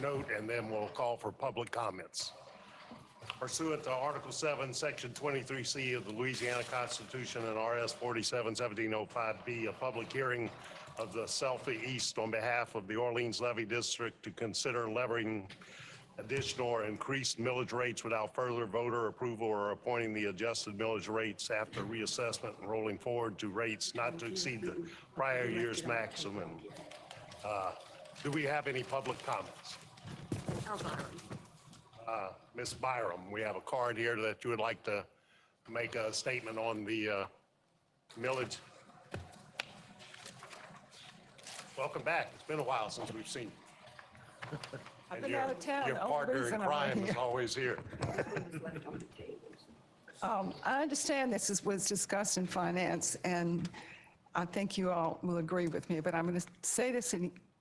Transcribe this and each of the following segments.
note, and then we'll call for public comments. Pursuant to Article 7, Section 23C of the Louisiana Constitution and RS 47-1705B, a public hearing of the Southeast on behalf of the Orleans Levee District to consider levying additional or increased millage rates without further voter approval or appointing the adjusted millage rates after reassessment and rolling forward to rates not to exceed the prior year's maximum. Do we have any public comments? Ms. Byram, we have a card here that you would like to make a statement on the millage. Welcome back. It's been a while since we've seen you. I've been out of town. Your The only partner in reason I'm crime here. is always here. I understand this was discussed in finance, and I think you all will agree with me, but I'm going to say this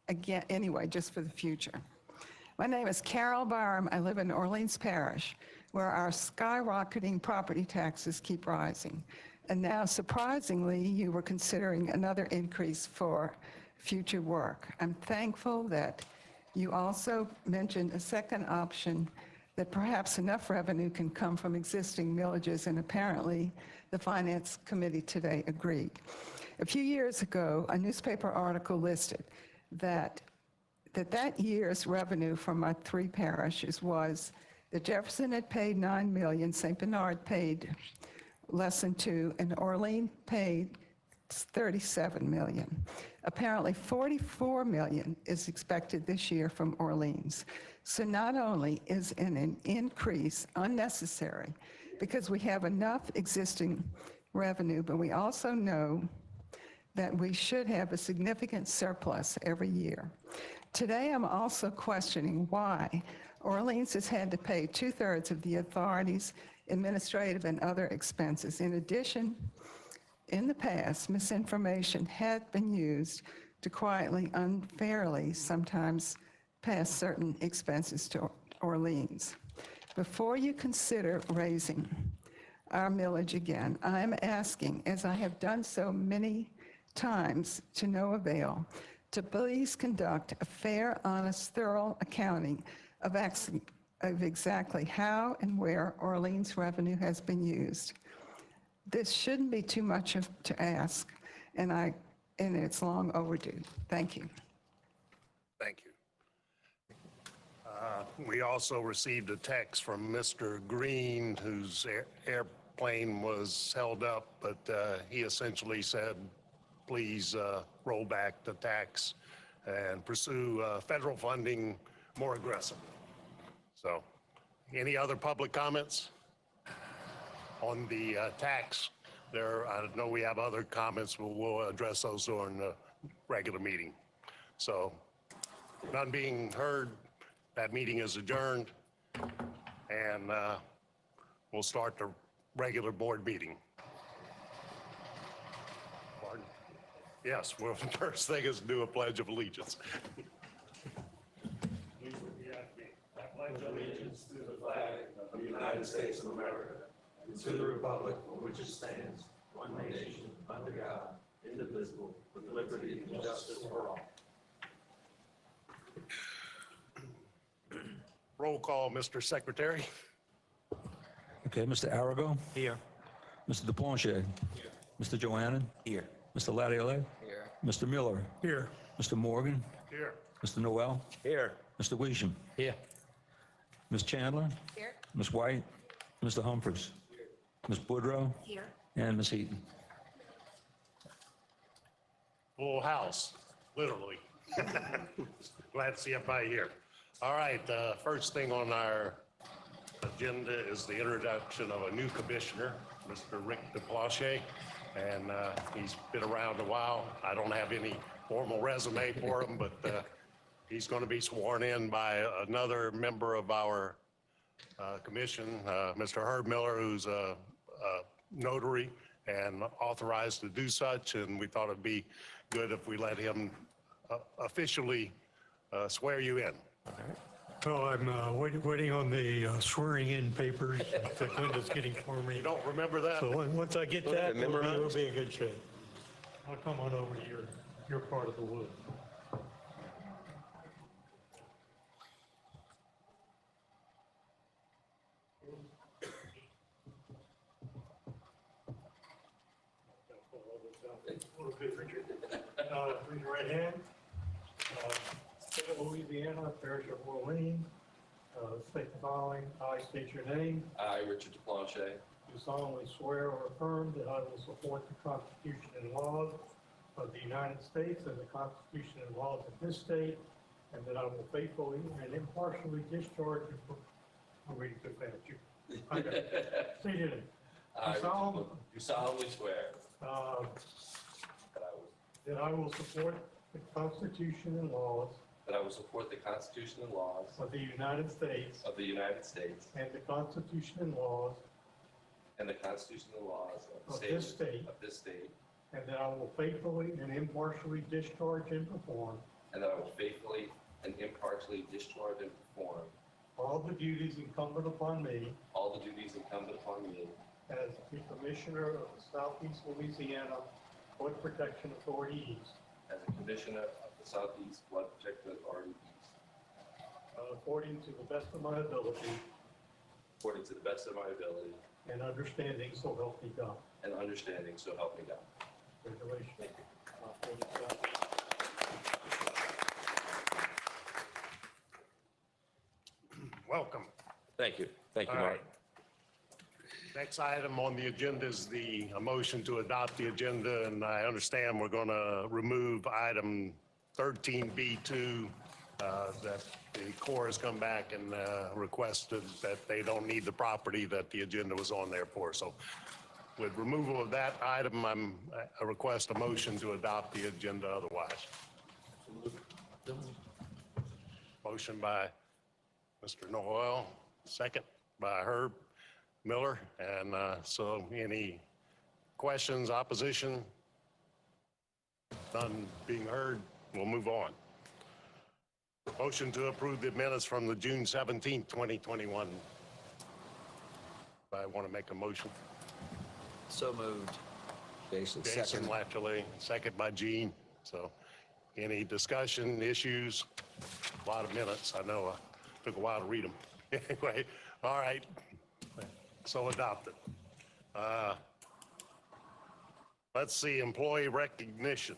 again anyway, just for the future. My name is Carol Byram. I live in Orleans Parish, where our skyrocketing property taxes keep rising. And now, surprisingly, you were considering another increase for future work. I'm thankful that you also mentioned a second option, that perhaps enough revenue can come from existing millages, and apparently the Finance Committee today agreed. A few years ago, a newspaper article listed that year's revenue from our three parishes was that Jefferson had paid $9 million, St. Bernard paid less than $2 million, and Orleans paid $37 million. Apparently $44 million is expected this year from Orleans. So not only is an increase unnecessary because we have enough existing revenue, but we also know that we should have a significant surplus every year. Today, I'm also questioning why Orleans has had to pay 2/3 of the authority's administrative and other expenses. In addition, in the past, misinformation had been used to quietly, unfairly, sometimes pass certain expenses to Orleans. Before you consider raising our millage again, I'm asking, as I have done so many times to no avail, to please conduct a fair, honest, thorough accounting of exactly how and where Orleans revenue has been used. This shouldn't be too much to ask, and it's long overdue. Thank you. Thank you. We also received a text from Mr. Green, whose airplane was held up, but he essentially said, please roll back the tax and pursue federal funding more aggressively. So, any other public comments on the tax? I know we have other comments, but we'll address those during the regular meeting. So, none being heard, that meeting is adjourned, and we'll start the regular board meeting. Pardon? Yes, well, the first thing is to do a Pledge of Allegiance. Please repeat after me. I pledge allegiance to the flag of the United States of America and to the republic for which it stands, one nation, under God, indivisible, with liberty and justice for all. Roll call, Mr. Secretary. Okay, Mr. Arago? Here. Mr. DePlanche? Here. Mr. Johannan? Here. Mr. Lattiole? Here. Mr. Miller? Here. Mr. Morgan? Here. Mr. Noel? Here. Mr. Weisham? Here. Ms. Chandler? Here. Ms. White? Mr. Humphries? Ms. Boudreau? Here. And Ms. Eaton. Full house, literally. Glad to see everybody here. All right, the first thing on our agenda is the introduction of a new commissioner, Mr. Rick DePlanche, and he's been around a while. I don't have any formal resume for him, but he's going to be sworn in by another member of our commission, Mr. Herb Miller, who's a notary and authorized to do such, and we thought it'd be good if we let him officially swear you in. Well, I'm waiting on the swearing-in papers that Linda's getting for me. You don't remember that? So once I get that, we'll be in good shape. I'll come on over to your part of the woods. Okay, Richard. Raise your right hand. State of Louisiana, Parish of Orleans. State the following. I state your name. I, Richard DePlanche, Do solemnly swear or affirm that I will support the Constitution and laws of the United States and the Constitution and laws of this state, and that I will faithfully and impartially discharge and I'm reading too fast. I got it. State your name. I, solemn- do solemnly swear Uh, that That I will support the Constitution and laws I will support the Constitution and laws of the United States of the United States and the Constitution and laws and the Constitution and laws of this state, of this state, and that I will faithfully and impartially discharge and perform and that I will faithfully and impartially discharge and perform all the duties incumbent upon me all the duties incumbent upon me as the Commissioner of the Southeast Louisiana Flood Protection Authority East, as a Commissioner of the Southeast Flood Protection Authority East, according to the best of my ability according to the best of my ability and understanding, so help me God. and understanding, so help me God. Congratulations. Welcome. Thank you. Thank you, All Mark. right. Next item on the agenda is a motion to adopt the agenda, and I understand we're going to remove item 13B2, that the Corps has come back and requested that they don't need the property that the agenda was on there for. So with removal of that item, I request a motion to adopt the agenda otherwise. Motion by Mr. Noel, second by Herb Miller. And so any questions, opposition? None being heard, we'll move on. Motion to approve the minutes from the June 17th, 2021. I want to make a motion. So moved. Jason, Jason second. Latchley, second by Gene. So any discussion, issues? A lot of minutes, I know. Took a while to read them. Anyway, all right. So adopted. Let's see, employee recognition,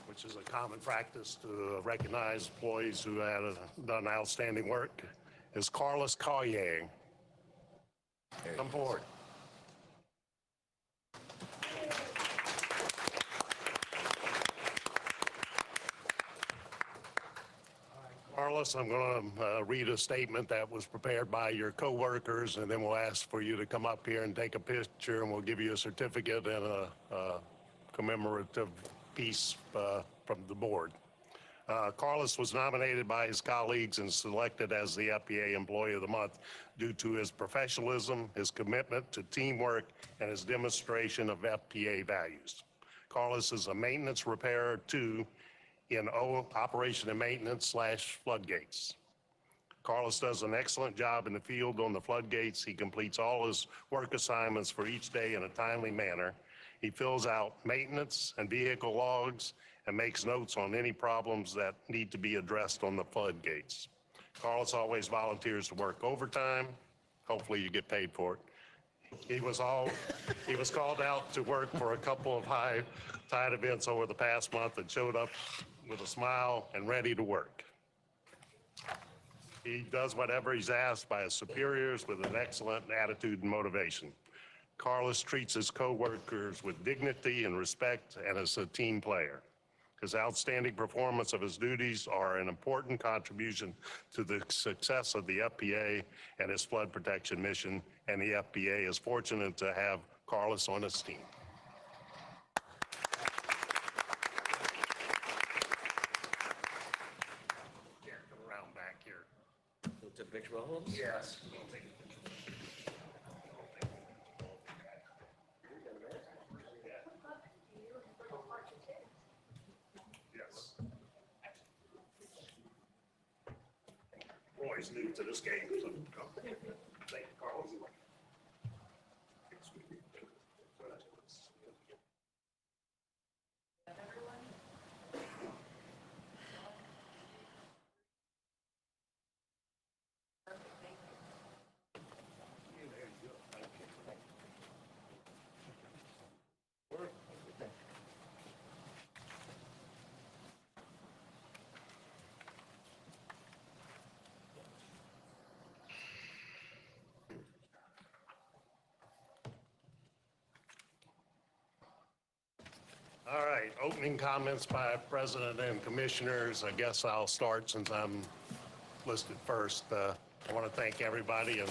which is a common practice to recognize employees who had done outstanding work, is Carlos Collier. Come forward. Carlos, I'm going to read a statement that was prepared by your coworkers, and then we'll ask for you to come up here and take a picture, and we'll give you a certificate and a commemorative piece from the board. Carlos was nominated by his colleagues and selected as the FPA Employee of the Month due to his professionalism, his commitment to teamwork, and his demonstration of FPA values. Carlos is a maintenance repairer too in operation and maintenance / floodgates. Carlos does an excellent job in the field on the floodgates. He completes all his work assignments for each day in a timely manner. He fills out maintenance and vehicle logs and makes notes on any problems that need to be addressed on the floodgates. Carlos always volunteers to work overtime. Hopefully you get paid for it. He was called out to work for a couple of high tide events over the past month and showed up with a smile and ready to work. He does whatever he's asked by his superiors with an excellent attitude and motivation. Carlos treats his coworkers with dignity and respect and is a team player. His outstanding performance of his duties are an important contribution to the success of the FPA and his flood protection mission, and the FPA is fortunate to have Carlos on its team. Here, come around back here. We'll take a picture of all of us? Yes. Yes. Roy's new to this game, so thank you, Carlos. All right, opening comments by president and commissioners. I guess I'll start since I'm listed first. I want to thank everybody and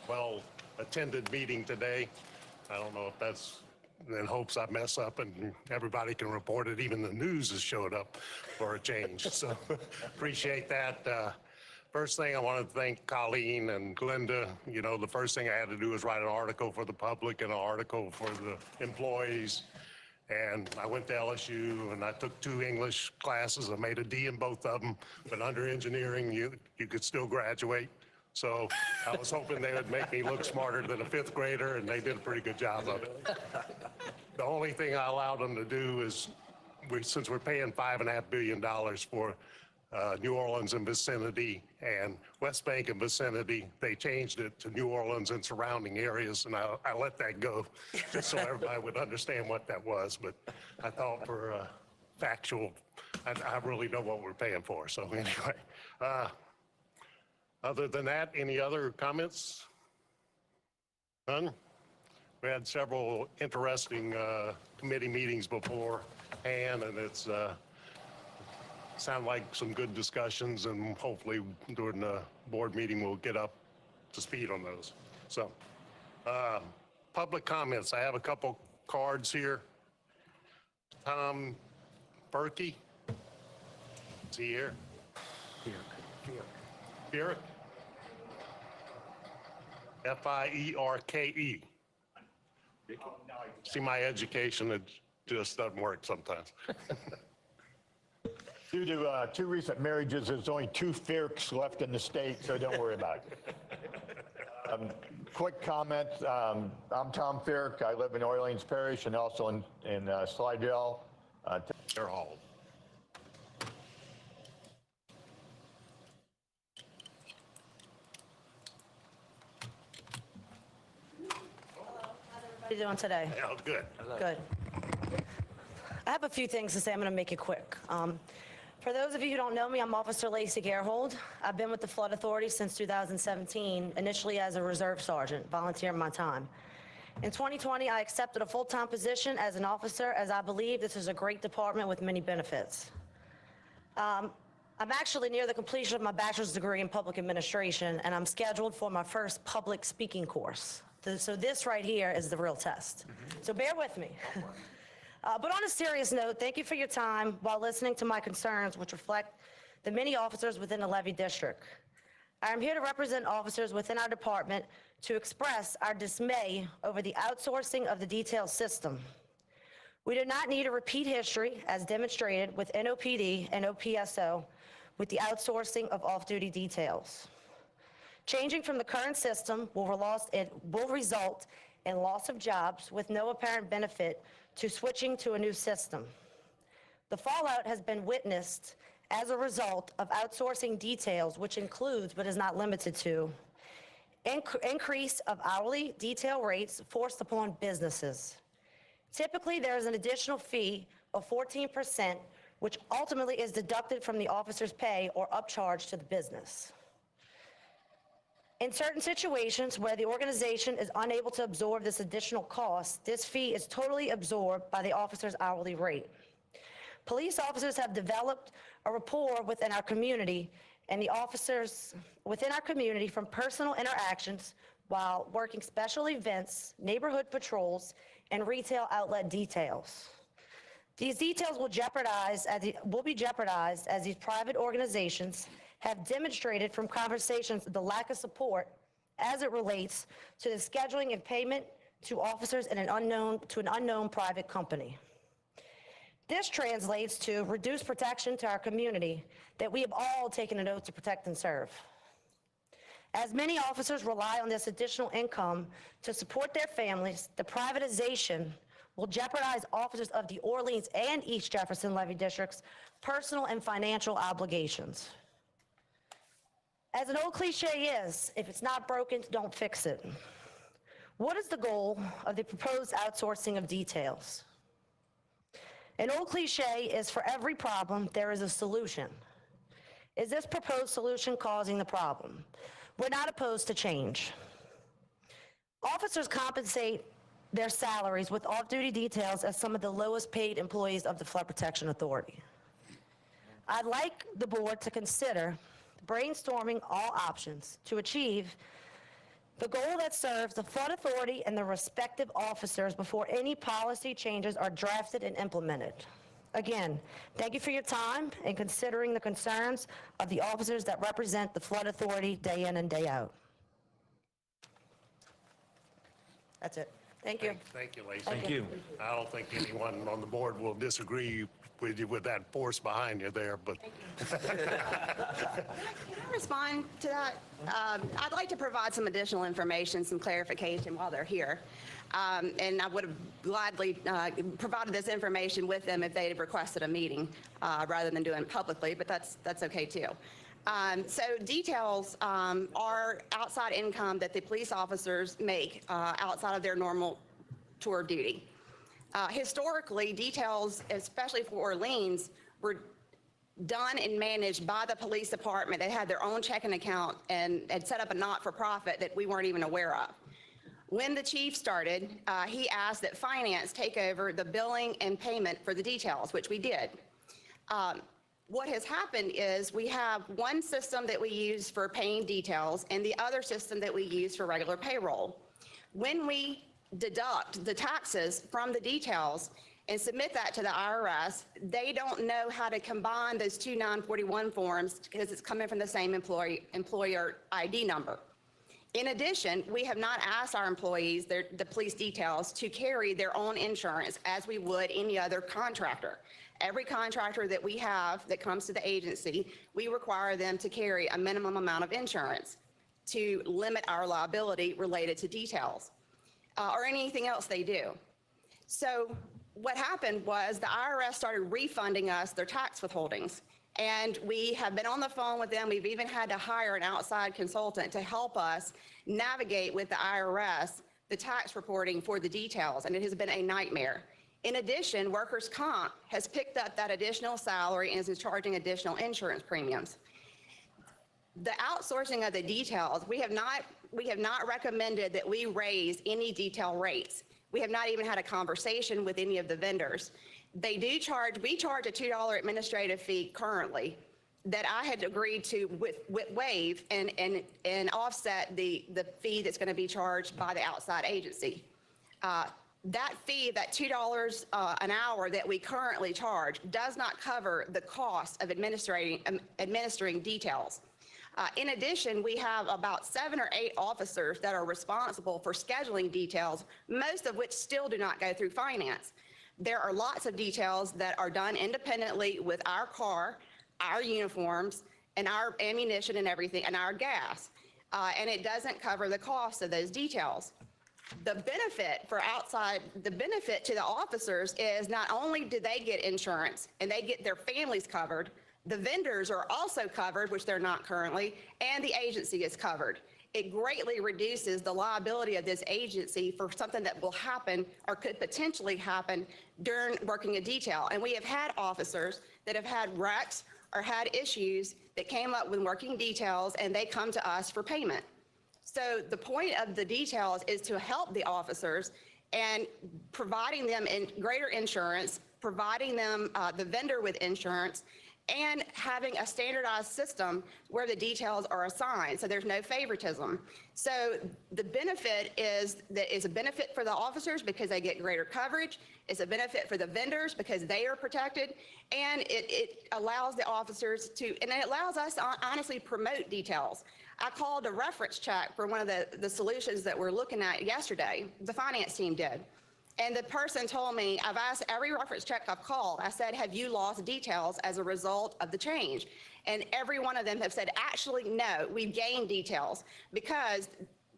well-attended meeting today. I don't know if that's in hopes I mess up and everybody can report it. Even the news has showed up for a change. So appreciate that. First thing, I want to thank Colleen and Glenda. You know, the first thing I had to do was write an article for the public and an article for the employees. And I went to LSU and I took 2 English classes. I made a D in both of them, but under engineering, you could still graduate. So I was hoping they would make me look smarter than a 5th grader, and they did a pretty good job of it. The only thing I allowed them to do is, since we're paying $5.5 billion for New Orleans and vicinity and West Bank and vicinity, they changed it to New Orleans and surrounding areas, and I let that go just so everybody would understand what that was. But I thought for factual, I really know what we're paying for. So anyway, other than that, any other comments? None? We had several interesting committee meetings beforehand, and it's sound like some good discussions, and hopefully during the board meeting we'll get up to speed on those. So, public comments. I have a couple cards here. Tom Berkey, is he here? Fierke. F-I-E-R-K-E. See, my education, it just doesn't work sometimes. Due to 2 recent marriages, there's only 2 Fierkes left in the state, so don't worry about it. Quick comment, I'm Tom Fierke. I live in Orleans Parish and also in Slidell. They're all. How you doing today? Yeah, good. Good. I have a few things to say. I'm going to make it quick. For those of you who don't know me, I'm Officer Lacey Gerhold. I've been with the Flood Authority since 2017, initially as a reserve sergeant, volunteering my time. In 2020, I accepted a full-time position as an officer, as I believe this is a great department with many benefits. I'm actually near the completion of my bachelor's degree in public administration, and I'm scheduled for my first public speaking course. So this right here is the real test. So bear with me. But on a serious note, thank you for your time while listening to my concerns, which reflect the many officers within the Levy District. I am here to represent officers within our department to express our dismay over the outsourcing of the detail system. We do not need a repeat history, as demonstrated with NOPD and OPSO, with the outsourcing of off-duty details. Changing from the current system will result in loss of jobs with no apparent benefit to switching to a new system. The fallout has been witnessed as a result of outsourcing details, which includes, but is not limited to, increase of hourly detail rates forced upon businesses. Typically, there is an additional fee of 14%, which ultimately is deducted from the officer's pay or upcharged to the business. In certain situations where the organization is unable to absorb this additional cost, this fee is totally absorbed by the officer's hourly rate. Police officers have developed a rapport within our community, and the officers within our community from personal interactions while working special events, neighborhood patrols, and retail outlet details. These details will be jeopardized as these private organizations have demonstrated from conversations the lack of support as it relates to the scheduling and payment to officers in an unknown private company. This translates to reduced protection to our community that we have all taken an oath to protect and serve. As many officers rely on this additional income to support their families, the privatization will jeopardize officers of the Orleans and East Jefferson Levy Districts' personal and financial obligations. As an old cliche is, if it's not broken, don't fix it. What is the goal of the proposed outsourcing of details? An old cliche is for every problem, there is a solution. Is this proposed solution causing the problem? We're not opposed to change. Officers compensate their salaries with off-duty details as some of the lowest paid employees of the Flood Protection Authority. I'd like the board to consider brainstorming all options to achieve the goal that serves the Flood Authority and the respective officers before any policy changes are drafted and implemented. Again, thank you for your time and considering the concerns of the officers that represent the Flood Authority day in and day out. That's it. Thank you. Thank you, Lacey. Thank you. I don't think anyone on the board will disagree with you with that force behind you there, but Can I respond to that? I'd like to provide some additional information, some clarification while they're here. And I would have gladly provided this information with them if they had requested a meeting rather than doing it publicly, but that's okay too. So details are outside income that the police officers make outside of their normal tour of duty. Historically, details, especially for Orleans, were done and managed by the police department. They had their own checking account and had set up a not-for-profit that we weren't even aware of. When the chief started, he asked that finance take over the billing and payment for the details, which we did. What has happened is we have one system that we use for paying details and the other system that we use for regular payroll. When we deduct the taxes from the details and submit that to the IRS, they don't know how to combine those two 941 forms because it's coming from the same employer ID number. In addition, we have not asked our employees, the police details, to carry their own insurance as we would any other contractor. Every contractor that we have that comes to the agency, we require them to carry a minimum amount of insurance to limit our liability related to details or anything else they do. So what happened was the IRS started refunding us their tax withholdings. And we have been on the phone with them. We've even had to hire an outside consultant to help us navigate with the IRS the tax reporting for the details, and it has been a nightmare. In addition, workers' comp has picked up that additional salary and is charging additional insurance premiums. The outsourcing of the details, we have not recommended that we raise any detail rates. We have not even had a conversation with any of the vendors. We charge a $2 administrative fee currently that I had agreed to waive and offset the fee that's going to be charged by the outside agency. That fee, that $2 an hour that we currently charge, does not cover the cost of administering details. In addition, we have about 7 or 8 officers that are responsible for scheduling details, most of which still do not go through finance. There are lots of details that are done independently with our car, our uniforms, and our ammunition and everything, and our gas. And it doesn't cover the cost of those details. The benefit to the officers is not only do they get insurance and they get their families covered, the vendors are also covered, which they're not currently, and the agency is covered. It greatly reduces the liability of this agency for something that will happen or could potentially happen during working a detail. And we have had officers that have had wrecks or had issues that came up when working details, and they come to us for payment. So the point of the details is to help the officers and providing them greater insurance, providing them the vendor with insurance, and having a standardized system where the details are assigned, so there's no favoritism. So the benefit is that it's a benefit for the officers because they get greater coverage. It's a benefit for the vendors because they are protected, and it allows the officers to, and it allows us to honestly promote details. I called a reference check for one of the solutions that we're looking at yesterday. The finance team did. And the person told me, I've asked every reference check I've called, I said, have you lost details as a result of the change? And every one of them have said, actually, no, we've gained details because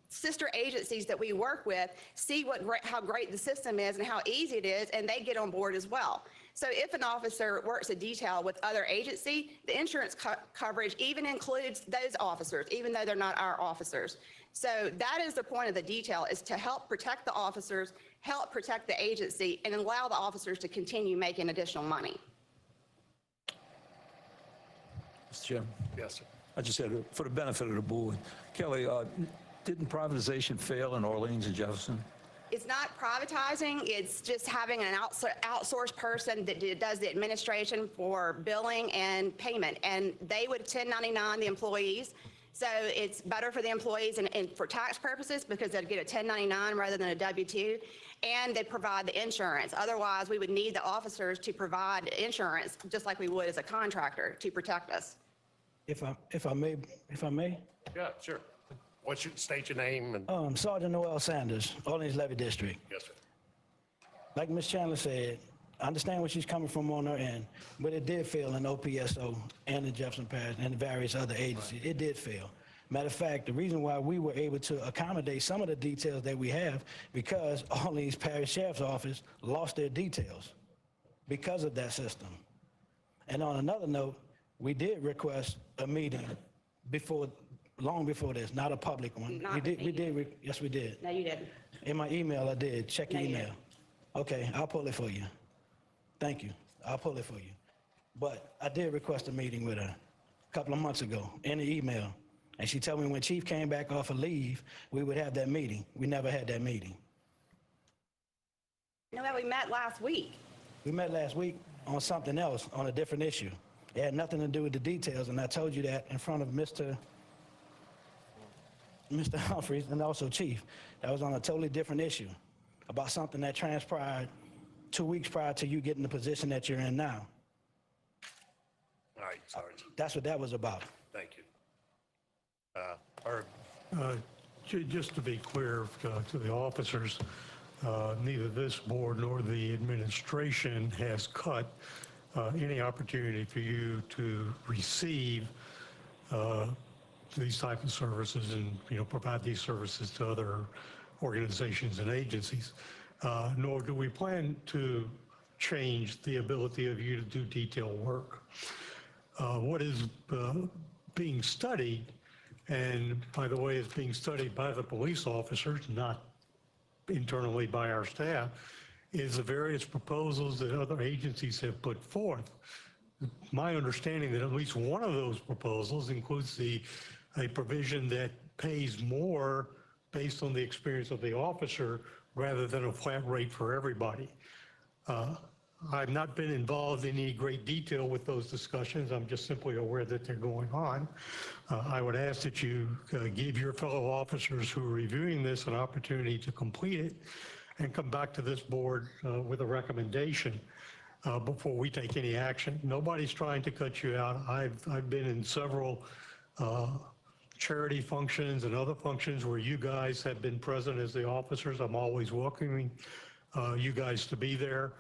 sister agencies that we work with see how great the system is and how easy it is, and they get on board as well. So if an officer works a detail with other agency, the insurance coverage even includes those officers, even though they're not our officers. So that is the point of the detail, is to help protect the officers, help protect the agency, and allow the officers to continue making additional money. Mr. Chairman, yes, sir. I just said, for the benefit of the board, Kelly, didn't privatization fail in Orleans and Jefferson? It's not privatizing, it's just having an outsourced person that does the administration for billing and payment. And they would 1099 the employees. So it's better for the employees and for tax purposes because they'd get a 1099 rather than a W-2. And they provide the insurance. Otherwise, we would need the officers to provide insurance, just like we would as a contractor, to protect us. If I may, Yeah, sure. State your name and, Sergeant Noel Sanders, Orleans Levy District. yes, sir. Like Ms. Chandler said, I understand where she's coming from on her end, but it did fail in OPSO and in Jefferson Parish and various other agencies. It did fail. Matter of fact, the reason why we were able to accommodate some of the details that we have, because Orleans Parish Sheriff's Office lost their details because of that system. And on another note, we did request a meeting long before this, not a public one. Not We a did, meeting. yes, we did. No, you didn't. In my email, I did. Check your No, you email. Okay, I'll pull it for you. Thank you. I'll pull it for you. But I did request a meeting with her a couple of months ago in the email. And she told me when Chief came back off of leave, we would have that meeting. We never had that meeting. No, we met last week. We met last week on something else, on a different issue. It had nothing to do with the details, and I told you that in front of Mr. Humphreys and also Chief. That was on a totally different issue, about something that transpired 2 weeks prior to you getting the position that you're in now. All right, Sergeant, That's what that was about. thank you. Herb, Just to be clear to the officers, neither this board nor the administration has cut any opportunity for you to receive these type of services and, provide these services to other organizations and agencies. Nor do we plan to change the ability of you to do detailed work. What is being studied, and by the way, is being studied by the police officers, not internally by our staff, is the various proposals that other agencies have put forth. My understanding that at least one of those proposals includes a provision that pays more based on the experience of the officer rather than a flat rate for everybody. I've not been involved in any great detail with those discussions. I'm just simply aware that they're going on. I would ask that you give your fellow officers who are reviewing this an opportunity to complete it and come back to this board with a recommendation before we take any action. Nobody's trying to cut you out. I've been in several charity functions and other functions where you guys have been present as the officers. I'm always welcoming you guys to be there.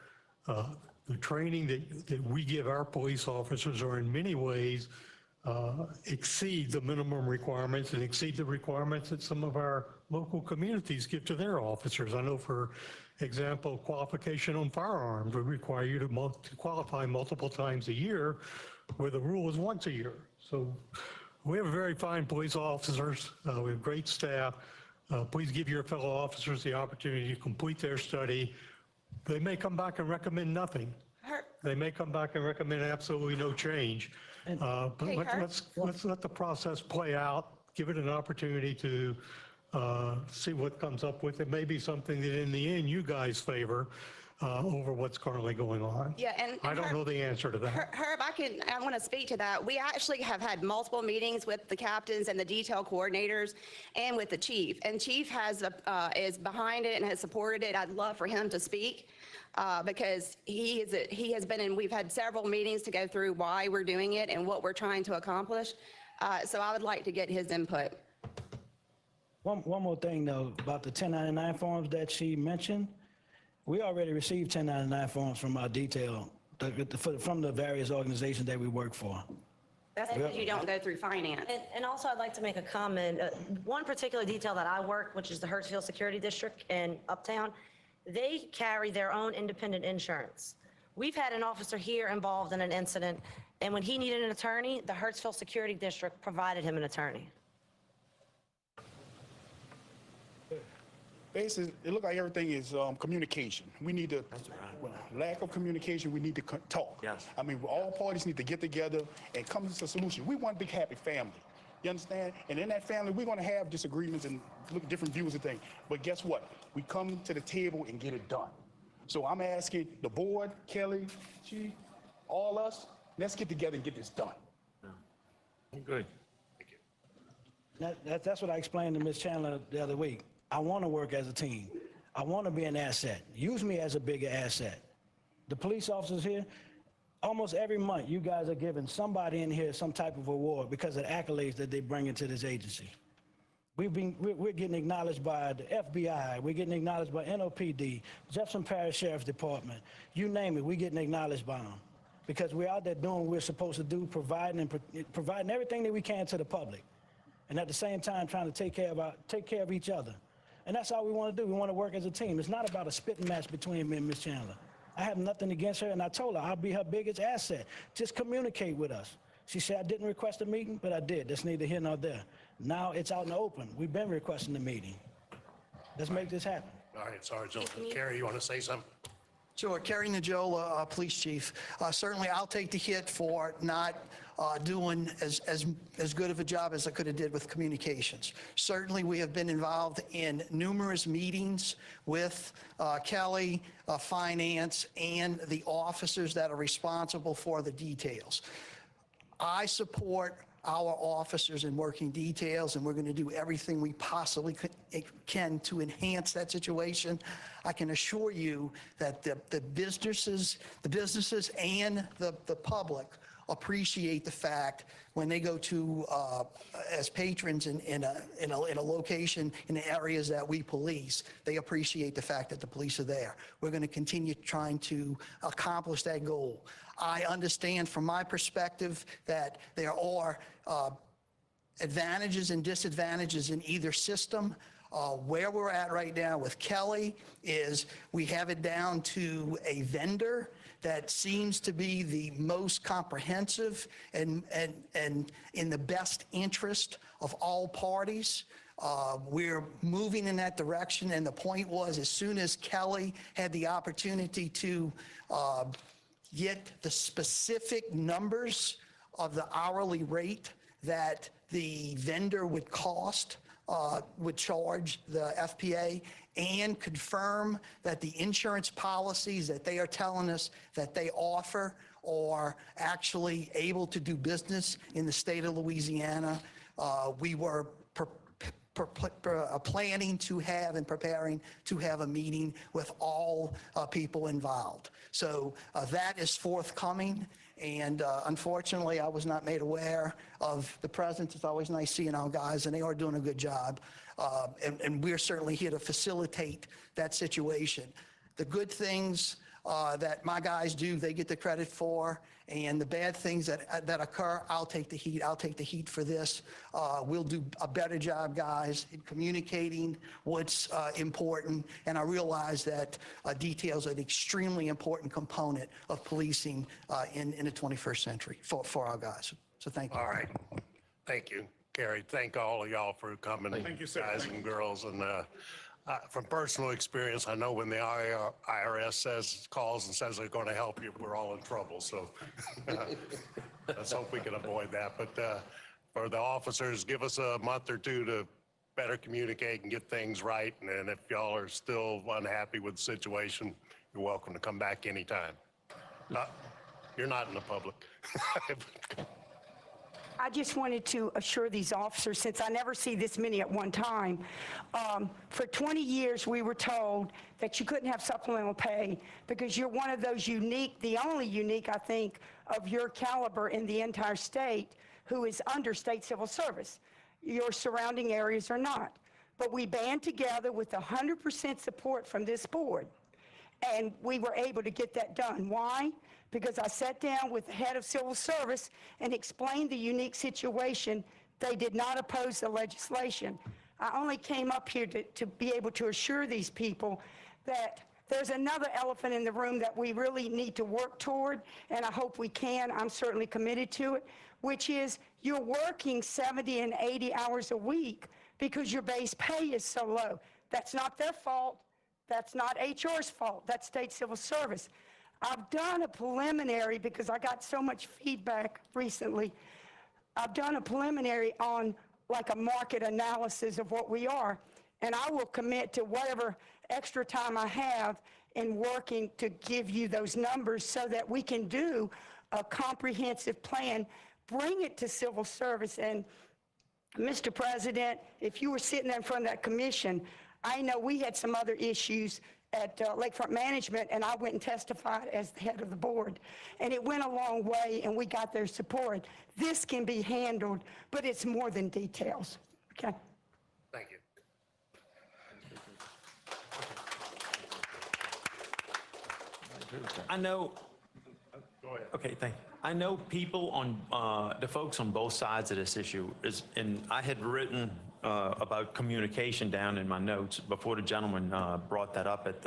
The training that we give our police officers are in many ways exceed the minimum requirements and exceed the requirements that some of our local communities give to their officers. I know, for example, qualification on firearms would require you to qualify multiple times a year, where the rule is once a year. So we have very fine police officers. We have great staff. Please give your fellow officers the opportunity to complete their study. They may come back and recommend nothing. They may come back and recommend absolutely no change. But Hey, let's let the process play out, give it an opportunity to see what comes up with. It may be something that in the end you guys favor over what's currently going on. Yeah, and I don't know the answer to that. Herb, I want to speak to that. We actually have had multiple meetings with the captains and the detail coordinators and with the chief. And chief is behind it and has supported it. I'd love for him to speak because he has been in, we've had several meetings to go through why we're doing it and what we're trying to accomplish. So I would like to get his input. One more thing, though, about the 1099 forms that she mentioned. We already received 1099 forms from our detail, from the various organizations that we work for. That's because you don't go through finance. And also, I'd like to make a comment. One particular detail that I work, which is the Hurtsville Security District in Uptown, they carry their own independent insurance. We've had an officer here involved in an incident, and when he needed an attorney, the Hurtsville Security District provided him an attorney. Basically, it looks like everything is communication. We need to, well, lack of communication, we need to talk. Yes. I mean, all parties need to get together and come to a solution. We one big happy family. You understand? And in that family, we're gonna have disagreements and look different views of things. But guess what? We come to the table and get it done. So I'm asking the board, Kelly, Chief, all us, let's get together and get this done. Good. That's what I explained to Ms. Chandler the other week. I want to work as a team. I want to be an asset. Use me as a bigger asset. The police officers here, almost every month, you guys are giving somebody in here some type of award because of the accolades that they bring into this agency. We're getting acknowledged by the FBI. We're getting acknowledged by NOPD, Jefferson Parish Sheriff's Department. You name it, we're getting acknowledged by them because we're out there doing what we're supposed to do, providing everything that we can to the public, and at the same time trying to take care of each other. And that's all we want to do. We want to work as a team. It's not about a spitting match between me and Ms. Chandler. I have nothing against her, and I told her I'll be her biggest asset. Just communicate with us. She said I didn't request a meeting, but I did. That's neither here nor there. Now it's out in the open. We've been requesting the meeting. Let's make this happen. All right, Sergeant. Kerry, you want to say something? Sure. Kerry Najola, Police Chief. Certainly, I'll take the hit for not doing as good of a job as I could have did with communications. Certainly, we have been involved in numerous meetings with Kelly, Finance, and the officers that are responsible for the details. I support our officers in working details, and we're going to do everything we possibly can to enhance that situation. I can assure you that the businesses and the public appreciate the fact when they go to as patrons in a location in the areas that we police, they appreciate the fact that the police are there. We're going to continue trying to accomplish that goal. I understand from my perspective that there are advantages and disadvantages in either system. Where we're at right now with Kelly is we have it down to a vendor that seems to be the most comprehensive and in the best interest of all parties. We're moving in that direction, and the point was, as soon as Kelly had the opportunity to get the specific numbers of the hourly rate that the vendor would charge the FPA, and confirm that the insurance policies that they are telling us that they offer are actually able to do business in the state of Louisiana. We were planning to have and preparing to have a meeting with all people involved. So that is forthcoming. And unfortunately, I was not made aware of the presence. It's always nice seeing our guys, and they are doing a good job. And we're certainly here to facilitate that situation. The good things that my guys do, they get the credit for, and the bad things that occur, I'll take the heat. I'll take the heat for this. We'll do a better job, guys, in communicating what's important, and I realize that details are an extremely important component of policing in the 21st century for our guys. So thank you. All right. Thank you, Kerry. Thank all of y'all for coming. Thank you, sir. Guys and girls. And from personal experience, I know when the IRS calls and says they're going to help you, we're all in trouble. So let's hope we can avoid that. But for the officers, give us a month or two to better communicate and get things right. And if y'all are still unhappy with the situation, you're welcome to come back anytime. You're not in the public. I just wanted to assure these officers, since I never see this many at one time, for 20 years we were told that you couldn't have supplemental pay because you're one of those unique, the only unique, I think, of your caliber in the entire state who is under state civil service. Your surrounding areas are not. But we band together with 100% support from this board, and we were able to get that done. Why? Because I sat down with the head of civil service and explained the unique situation. They did not oppose the legislation. I only came up here to be able to assure these people that there's another elephant in the room that we really need to work toward, and I hope we can. I'm certainly committed to it, which is you're working 70 and 80 hours a week because your base pay is so low. That's not their fault. That's not HR's fault. That's state civil service. I've done a preliminary because I got so much feedback recently. I've done a preliminary on like a market analysis of what we are, and I will commit to whatever extra time I have in working to give you those numbers so that we can do a comprehensive plan, bring it to civil service. And Mr. President, if you were sitting there in front of that commission, I know we had some other issues at Lakefront Management, and I went and testified as the head of the board. And it went a long way, and we got their support. This can be handled, but it's more than details. Okay? Thank you. I know. Go ahead. Okay, thank you. I know people on, the folks on both sides of this issue is, and I had written about communication down in my notes before the gentleman brought that up at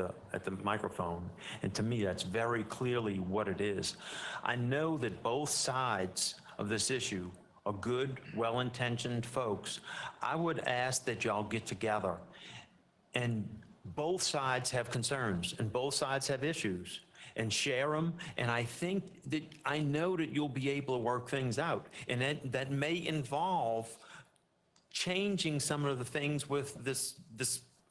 the microphone. And to me, that's very clearly what it is. I know that both sides of this issue are good, well-intentioned folks. I would ask that y'all get together, and both sides have concerns and both sides have issues, and share them. And I think that, I know that you'll be able to work things out. And that may involve changing some of the things with this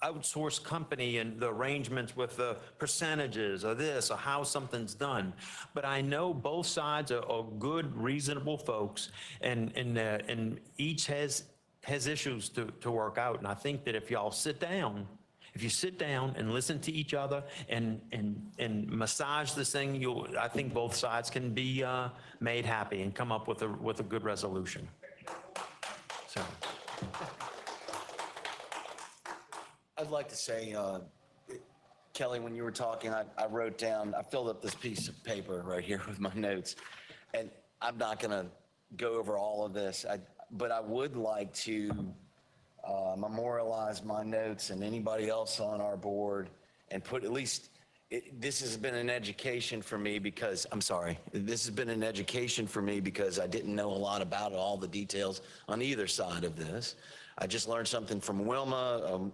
outsourced company and the arrangements with the percentages or this or how something's done. But I know both sides are good, reasonable folks, and each has issues to work out. And I think that if y'all sit down, if you sit down and listen to each other and massage this thing, I think both sides can be made happy and come up with a good resolution. So. I'd like to say, Kelly, when you were talking, I wrote down, I filled up this piece of paper right here with my notes, and I'm not going to go over all of this, but I would like to memorialize my notes and anybody else on our board and put at least, this has been an education for me because, this has been an education for me because I didn't know a lot about all the details on either side of this. I just learned something from Wilma,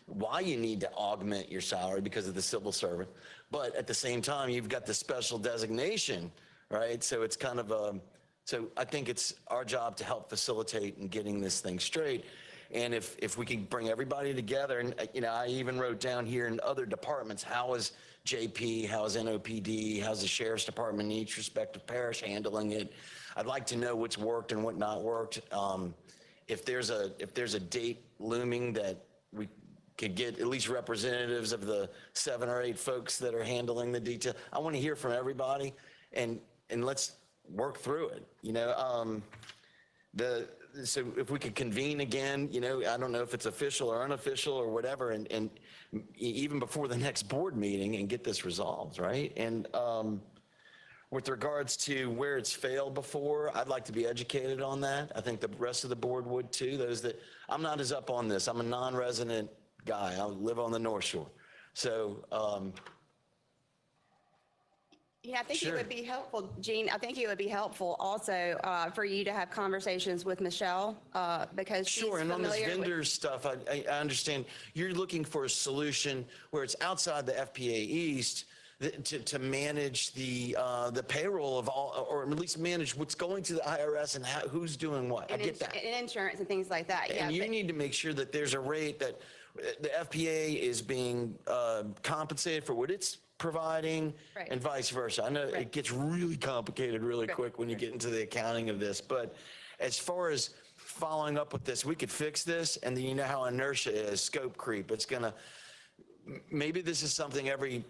why you need to augment your salary because of the civil servant. But at the same time, you've got the special designation, right? So it's kind of so I think it's our job to help facilitate in getting this thing straight. And if we can bring everybody together, and I even wrote down here in other departments, how is JP, how is NOPD, how's the Sheriff's Department in each respective parish handling it? I'd like to know what's worked and what not worked. If there's a date looming that we could get at least representatives of the 7 or 8 folks that are handling the detail. I want to hear from everybody, and let's work through it. So if we could convene again, I don't know if it's official or unofficial or whatever, and even before the next board meeting, and get this resolved, right? And with regards to where it's failed before, I'd like to be educated on that. I think the rest of the board would too. I'm not as up on this. I'm a non-resident guy. I live on the North Shore. So, I think Sure. it would be helpful, Gene, I think it would be helpful also for you to have conversations with Michelle because she's sure, and on this familiar with. vendor stuff, I understand you're looking for a solution where it's outside the FPA East to manage the payroll of all, or at least manage what's going to the IRS and who's doing what. I get that. And insurance and things like that, yeah. And you but- need to make sure that there's a rate that the FPA is being compensated for what it's providing, Right. and vice versa. I know Right. it gets really complicated really Right. quick when you get into the accounting of this, but as far as following up with this, we could fix this, and then you know how inertia is, scope creep. It's gonna, maybe this is something every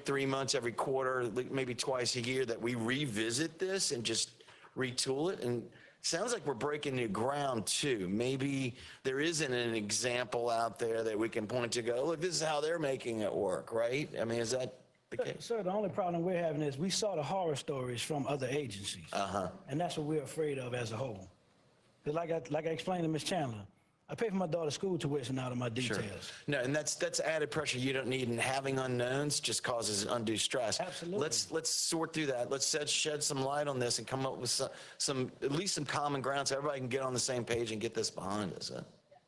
3 months, every quarter, maybe twice a year, that we revisit this and just retool it. And sounds like we're breaking new ground too. Maybe there isn't an example out there that we can point to, go, look, this is how they're making it work, right? I mean, is that the case? Sir, the only problem we're having is we saw the horror stories from other agencies. And that's what we're afraid of as a whole. 'Cause like I explained to Ms. Chandler, I pay for my daughter's school tuition out of my details. No, and that's added pressure you don't need, and having unknowns just causes undue stress. Absolutely. Let's sort through that. Let's shed some light on this and come up with some at least some common ground so everybody can get on the same page and get this behind us.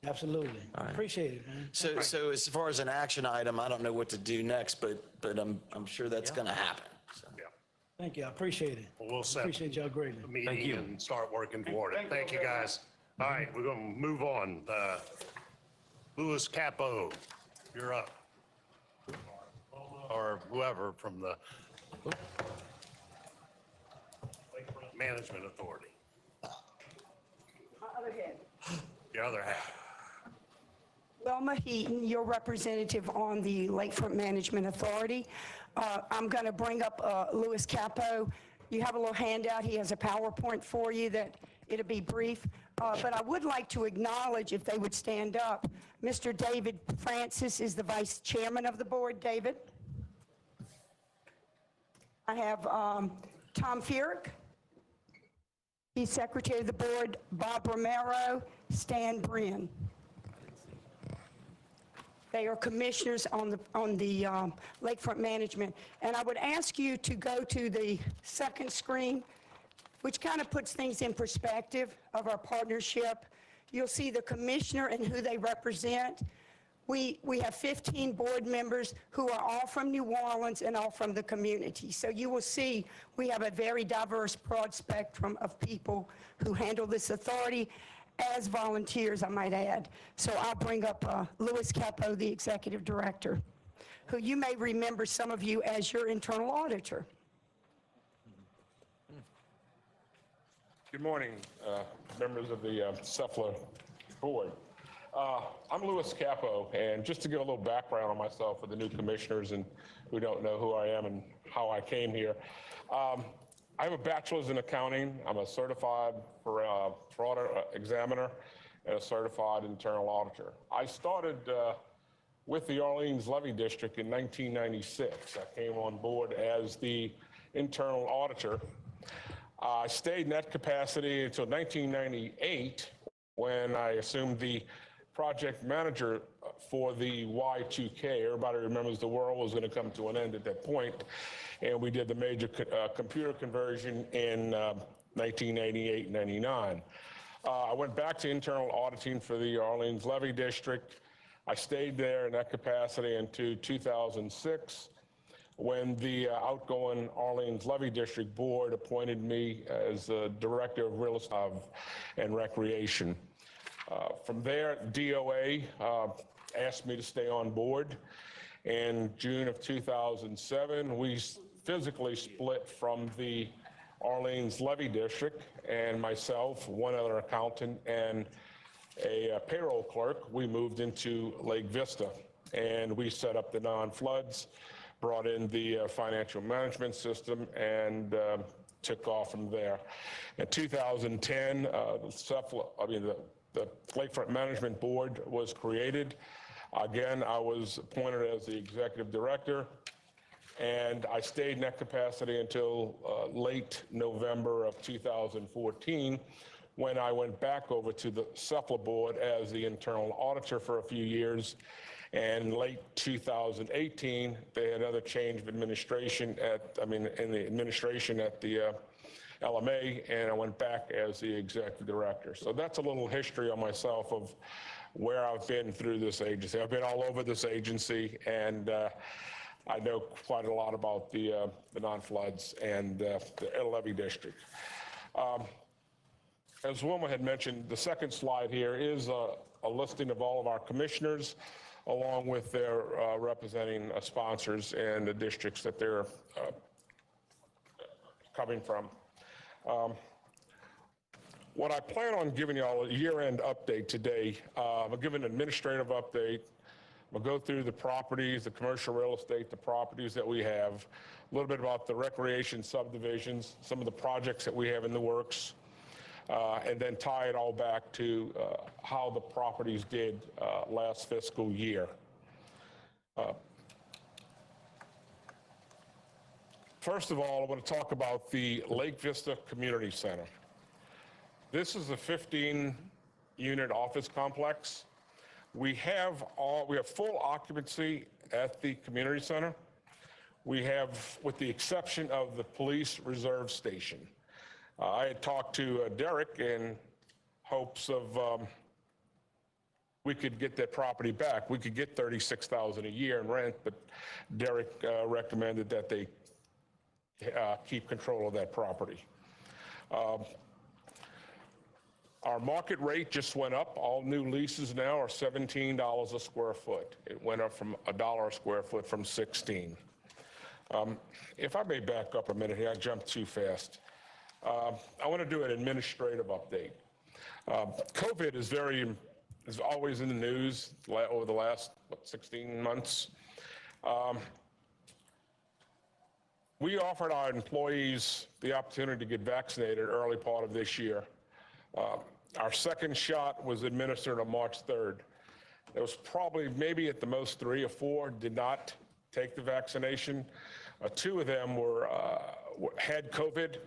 Absolutely. Appreciate it, man. So as far as an action item, I don't know what to do next, but I'm sure that's going to happen. So. Yeah. Thank you, I appreciate it. We'll set Appreciate y'all greatly. the meeting and start working toward it. Thank you, guys. All right, we're going to move on. Louis Capo, you're up. Or whoever from the Management Authority. Your other half. Wilma Heaton, your representative on the Lakefront Management Authority. I'm going to bring up Louis Capo. You have a little handout. He has a PowerPoint for you that it'll be brief. But I would like to acknowledge, if they would stand up, Mr. David Francis is the vice chairman of the board. David? I have Tom Furyk. He's secretary of the board. Bob Romero, Stan Bryn. They are commissioners on the Lakefront Management. And I would ask you to go to the second screen, which kind of puts things in perspective of our partnership. You'll see the commissioner and who they represent. We have 15 board members who are all from New Orleans and all from the community. So you will see we have a very diverse, broad spectrum of people who handle this authority as volunteers, I might add. So I'll bring up Louis Capo, the executive director, who you may remember, some of you, as your internal auditor. Good morning, members of the CEFLA board. I'm Louis Capo, and just to give a little background on myself for the new commissioners and who don't know who I am and how I came here. I have a bachelor's in accounting. I'm a certified fraud examiner and a certified internal auditor. I started with the Orleans Levy District in 1996. I came on board as the internal auditor. I stayed in that capacity until 1998 when I assumed the project manager for the Y2K. Everybody remembers the world was going to come to an end at that point, and we did the major computer conversion in 1988, 99. I went back to internal auditing for the Orleans Levy District. I stayed there in that capacity until 2006, when the outgoing Orleans Levy District Board appointed me as the Director of Real Estate and Recreation. From there, DOA asked me to stay on board. In June of 2007, we physically split from the Orleans Levy District, and myself, one other accountant, and a payroll clerk, we moved into Lake Vista, and we set up the non-floods, brought in the financial management system, and took off from there. In 2010, the Lakefront Management Board was created. Again, I was appointed as the executive director, and I stayed in that capacity until late November of 2014, when I went back over to the CEFLA board as the internal auditor for a few years. And late 2018, they had another change of administration in the administration at the LMA, and I went back as the executive director. So that's a little history on myself of where I've been through this agency. I've been all over this agency, and I know quite a lot about the non-floods and the levy district. As Wilma had mentioned, the second slide here is a listing of all of our commissioners, along with their representing sponsors and the districts that they're coming from. What I plan on giving you all a year-end update today, I'll give an administrative update. We'll go through the properties, the commercial real estate, the properties that we have, a little bit about the recreation subdivisions, some of the projects that we have in the works, and then tie it all back to how the properties did last fiscal year. First of all, I want to talk about the Lake Vista Community Center. This is a 15-unit office complex. We have full occupancy at the community center. We have, with the exception of the police reserve station. I had talked to Derek in hopes of we could get that property back. We could get $36,000 a year in rent, but Derek recommended that they keep control of that property. Our market rate just went up. All new leases now are $17 a square foot. It went up from $1 a square foot from 16. If I may back up a minute here, I jumped too fast. I want to do an administrative update. COVID is always in the news over the last 16 months. We offered our employees the opportunity to get vaccinated early part of this year. Our second shot was administered on March 3rd. There was probably maybe at the most 3 or 4 did not take the vaccination. 2 of them had COVID,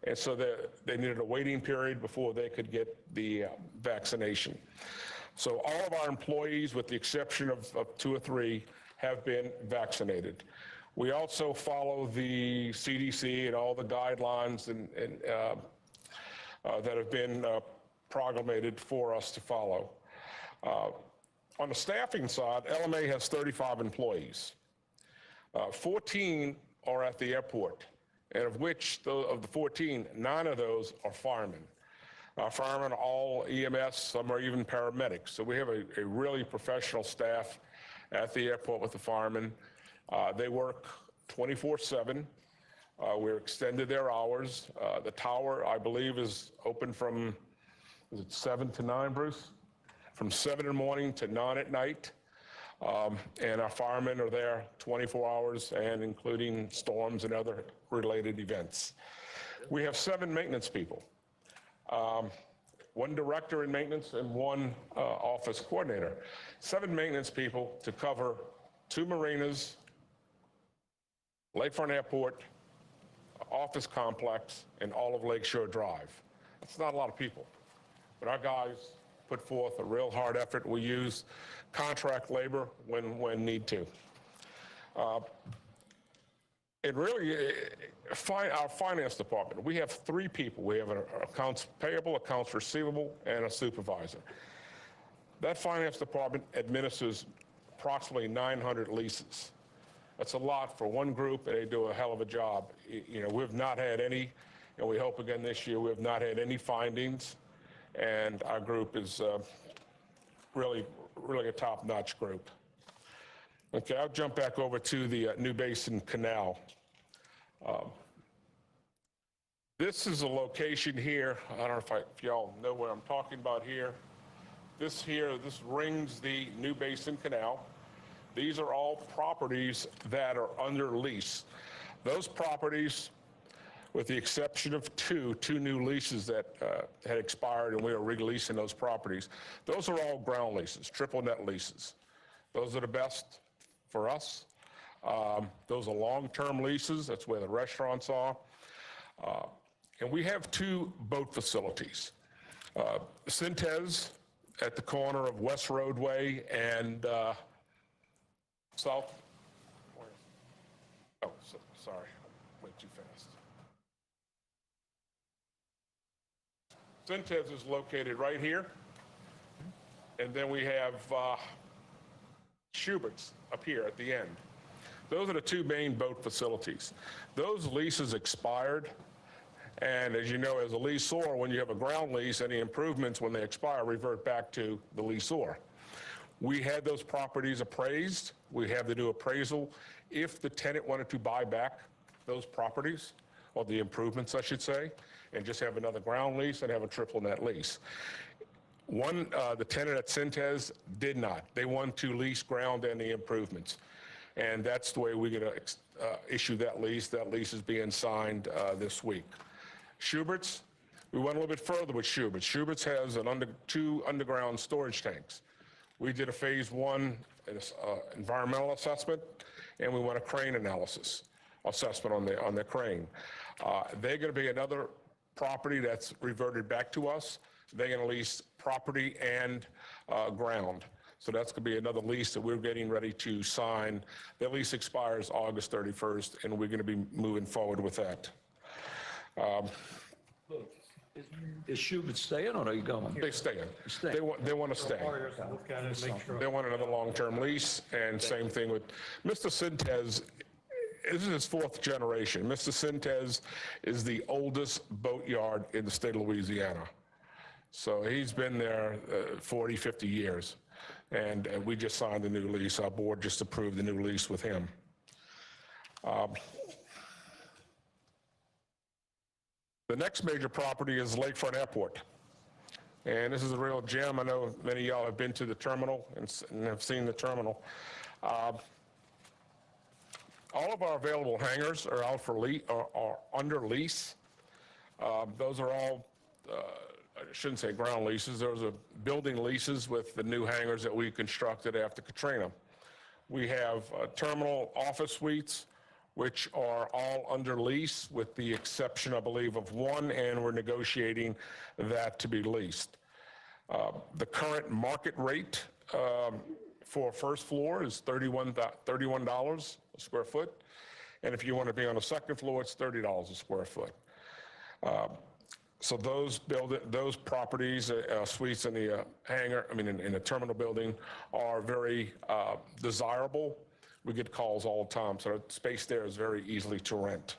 and so they needed a waiting period before they could get the vaccination. So all of our employees, with the exception of 2 or 3, have been vaccinated. We also follow the CDC and all the guidelines that have been proclamated for us to follow. On the staffing side, LMA has 35 employees. 14 are at the airport, and of which, of the 14, 9 of those are firemen. Firemen are all EMS, some are even paramedics. So we have a really professional staff at the airport with the firemen. They work 24/7. We're extended their hours. The tower, I believe, is open from, is it 7 to 9, Bruce? From 7 in the morning to 9 at night. And our firemen are there 24 hours and including storms and other related events. We have 7 maintenance people. 1 director in maintenance and 1 office coordinator. 7 maintenance people to cover 2 marinas, Lakefront Airport, office complex, and all of Lakeshore Drive. That's not a lot of people, but our guys put forth a real hard effort. We use contract labor when need to. And really, our finance department, we have 3 people. We have an accounts payable, accounts receivable, and a supervisor. That finance department administers approximately 900 leases. That's a lot for one group, and they do a hell of a job. You know, we've not had any, and we hope again this year, we've not had any findings, and our group is really a top-notch group. Okay, I'll jump back over to the New Basin Canal. This is a location here. I don't know if y'all know what I'm talking about here. This rings the New Basin Canal. These are all properties that are under lease. Those properties, with the exception of two new leases that had expired and we are releasing those properties, those are all ground leases, triple net leases. Those are the best for us. Those are long-term leases. That's where the restaurants are. And we have 2 boat facilities. Syntez at the corner of West Roadway and South. Oh, sorry, way too fast. Syntez is located right here. And then we have Schubert's up here at the end. Those are the 2 main boat facilities. Those leases expired. And as you know, as a leaseor, when you have a ground lease, any improvements when they expire revert back to the leaseor. We had those properties appraised. We have the new appraisal. If the tenant wanted to buy back those properties, or the improvements, I should say, and just have another ground lease and have a triple net lease. The tenant at Syntez did not. They want to lease ground and the improvements. And that's the way we're going to issue that lease. That lease is being signed this week. Schubert's, we went a little bit further with Schubert's. Schubert's has 2 underground storage tanks. We did a phase 1 environmental assessment, and we went a crane assessment on the crane. They're going to be another property that's reverted back to us. They're going to lease property and ground. So that's going to be another lease that we're getting ready to sign. That lease expires August 31st, and we're going to be moving forward with that. Is Schubert staying or are you going? They stay in. They want to stay. They want another long-term lease, and same thing with Mr. Syntez this is his fourth generation. Mr. Sintez is the oldest boatyard in the state of Louisiana. So he's been there 40, 50 years. And we just signed the new lease. Our board just approved the new lease with him. The next major property is Lakefront Airport. And this is a real gem. I know many of y'all have been to the terminal and have seen the terminal. All of our available hangars are out for are under lease. Those are all, I shouldn't say ground leases. Those are building leases with the new hangars that we constructed after Katrina. We have terminal office suites, which are all under lease with the exception, I believe, of one, and we're negotiating that to be leased. The current market rate for first floor is $31 a square foot. And if you want to be on the second floor, it's $30 a square foot. So those properties, suites in the hangar, in the terminal building are very desirable. We get calls all the time, so the space there is very easily to rent.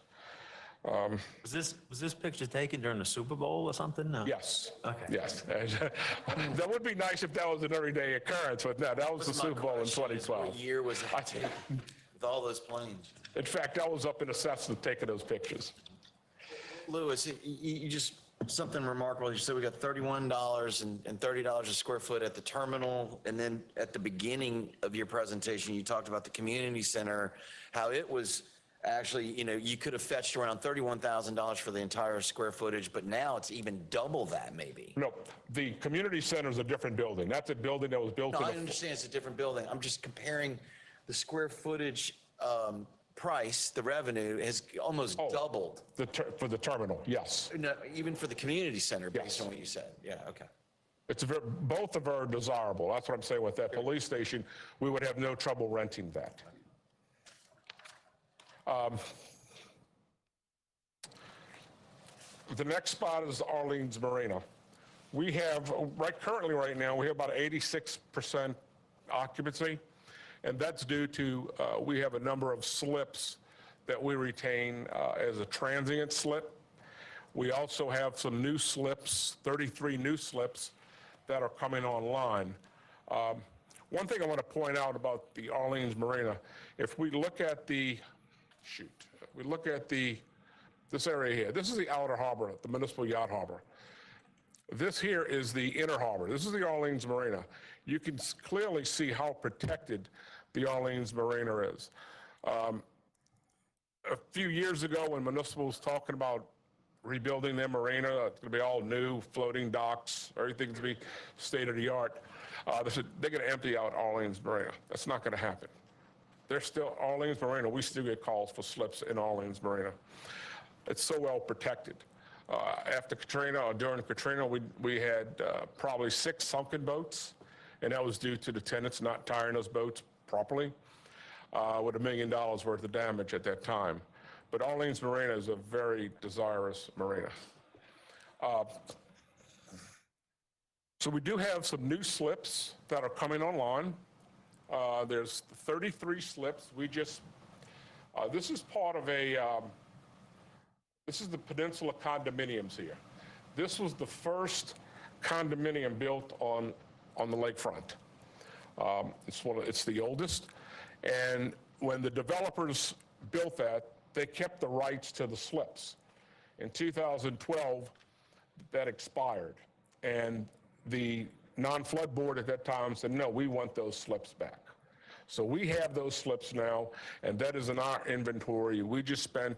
Was this picture taken during the Super Bowl or something? No. Yes. Okay. Yes. That would be nice if that was an everyday occurrence, but no, that was the Super Bowl in 2012. What year was it taken with all those planes? In fact, I was up in the Cessna taking those pictures. Louis, you just, something remarkable. You said we got $31 and $30 a square foot at the terminal. And then at the beginning of your presentation, you talked about the community center, how it was actually, you could have fetched around $31,000 for the entire square footage, but now it's even double that maybe. No, the community center is a different building. That's a building that was built No, in I understand it's a different building. I'm just comparing the square footage price, the revenue has almost doubled. For the terminal, yes. No, even for the community center, based Yes. on what you said. Yeah, okay. Both are very desirable. That's what I'm saying with that police station. We would have no trouble renting that. The next spot is Orleans Marina. We have, currently right now, we have about 86% occupancy, and that's due to, we have a number of slips that we retain as a transient slip. We also have some new slips, 33 new slips that are coming online. One thing I want to point out about the Orleans Marina, if we look at this area here, this is the outer harbor, the municipal yacht harbor. This here is the inner harbor. This is the Orleans Marina. You can clearly see how protected the Orleans Marina is. A few years ago when municipal was talking about rebuilding their marina, it's going to be all new, floating docks, everything's going to be state of the art. They said they're going to empty out Orleans Marina. That's not going to happen. There's still Orleans Marina. We still get calls for slips in Orleans Marina. It's so well protected. After Katrina, or during Katrina, we had probably 6 sunken boats, and that was due to the tenants not tiring those boats properly, with $1 million worth of damage at that time. But Orleans Marina is a very desirous marina. So we do have some new slips that are coming online. There's 33 slips. This is part of this is the Peninsula Condominiums here. This was the first condominium built on the lakefront. It's the oldest. And when the developers built that, they kept the rights to the slips. In 2012, that expired. And the non-flood board at that time said, no, we want those slips back. So we have those slips now, and that is in our inventory. We just spent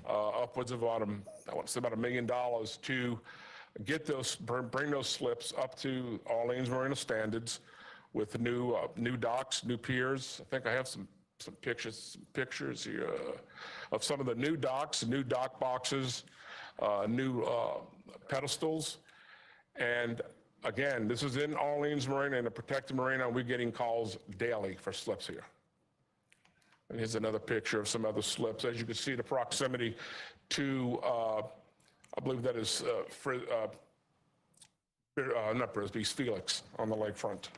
upwards of about $1 million to get bring those slips up to Orleans Marina standards with new docks, new piers. I think I have some pictures here of some of the new docks, new dock boxes, new pedestals, and again, this is in Orleans Marina, in a protected marina, and we're getting calls daily for slips here. And here's another picture of some other slips. As you can see, the proximity to, I believe that is not Frisbee, Felix on the lakefront.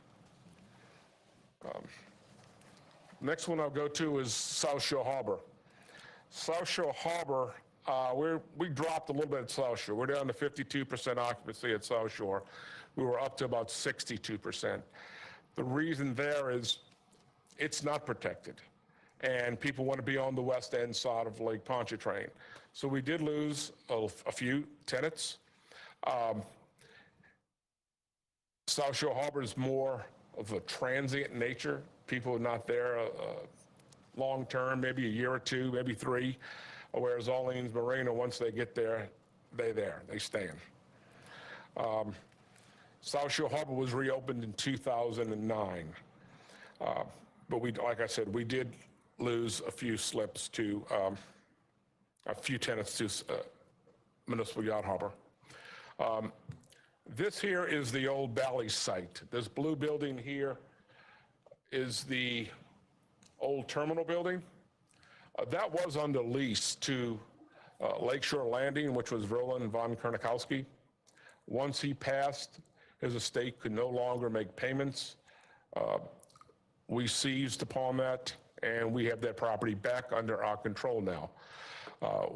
Next one I'll go to is South Shore Harbor. South Shore Harbor, we dropped a little bit at South Shore. We're down to 52% occupancy at South Shore. We were up to about 62%. The reason there is it's not protected, and people want to be on the west end side of Lake Pontchartrain. So we did lose a few tenants. South Shore Harbor is more of a transient nature. People are not there long-term, maybe a year or two, maybe 3, whereas Orleans Marina, once they get there, they stay in. South Shore Harbor was reopened in 2009. But like I said, we did lose a few slips to, a few tenants to Municipal Yacht Harbor. This here is the old Bally's site. This blue building here is the old terminal building. That was under lease to Lakeshore Landing, which was Roland von Kernikowski. Once he passed, his estate could no longer make payments. We seized upon that, and we have that property back under our control now.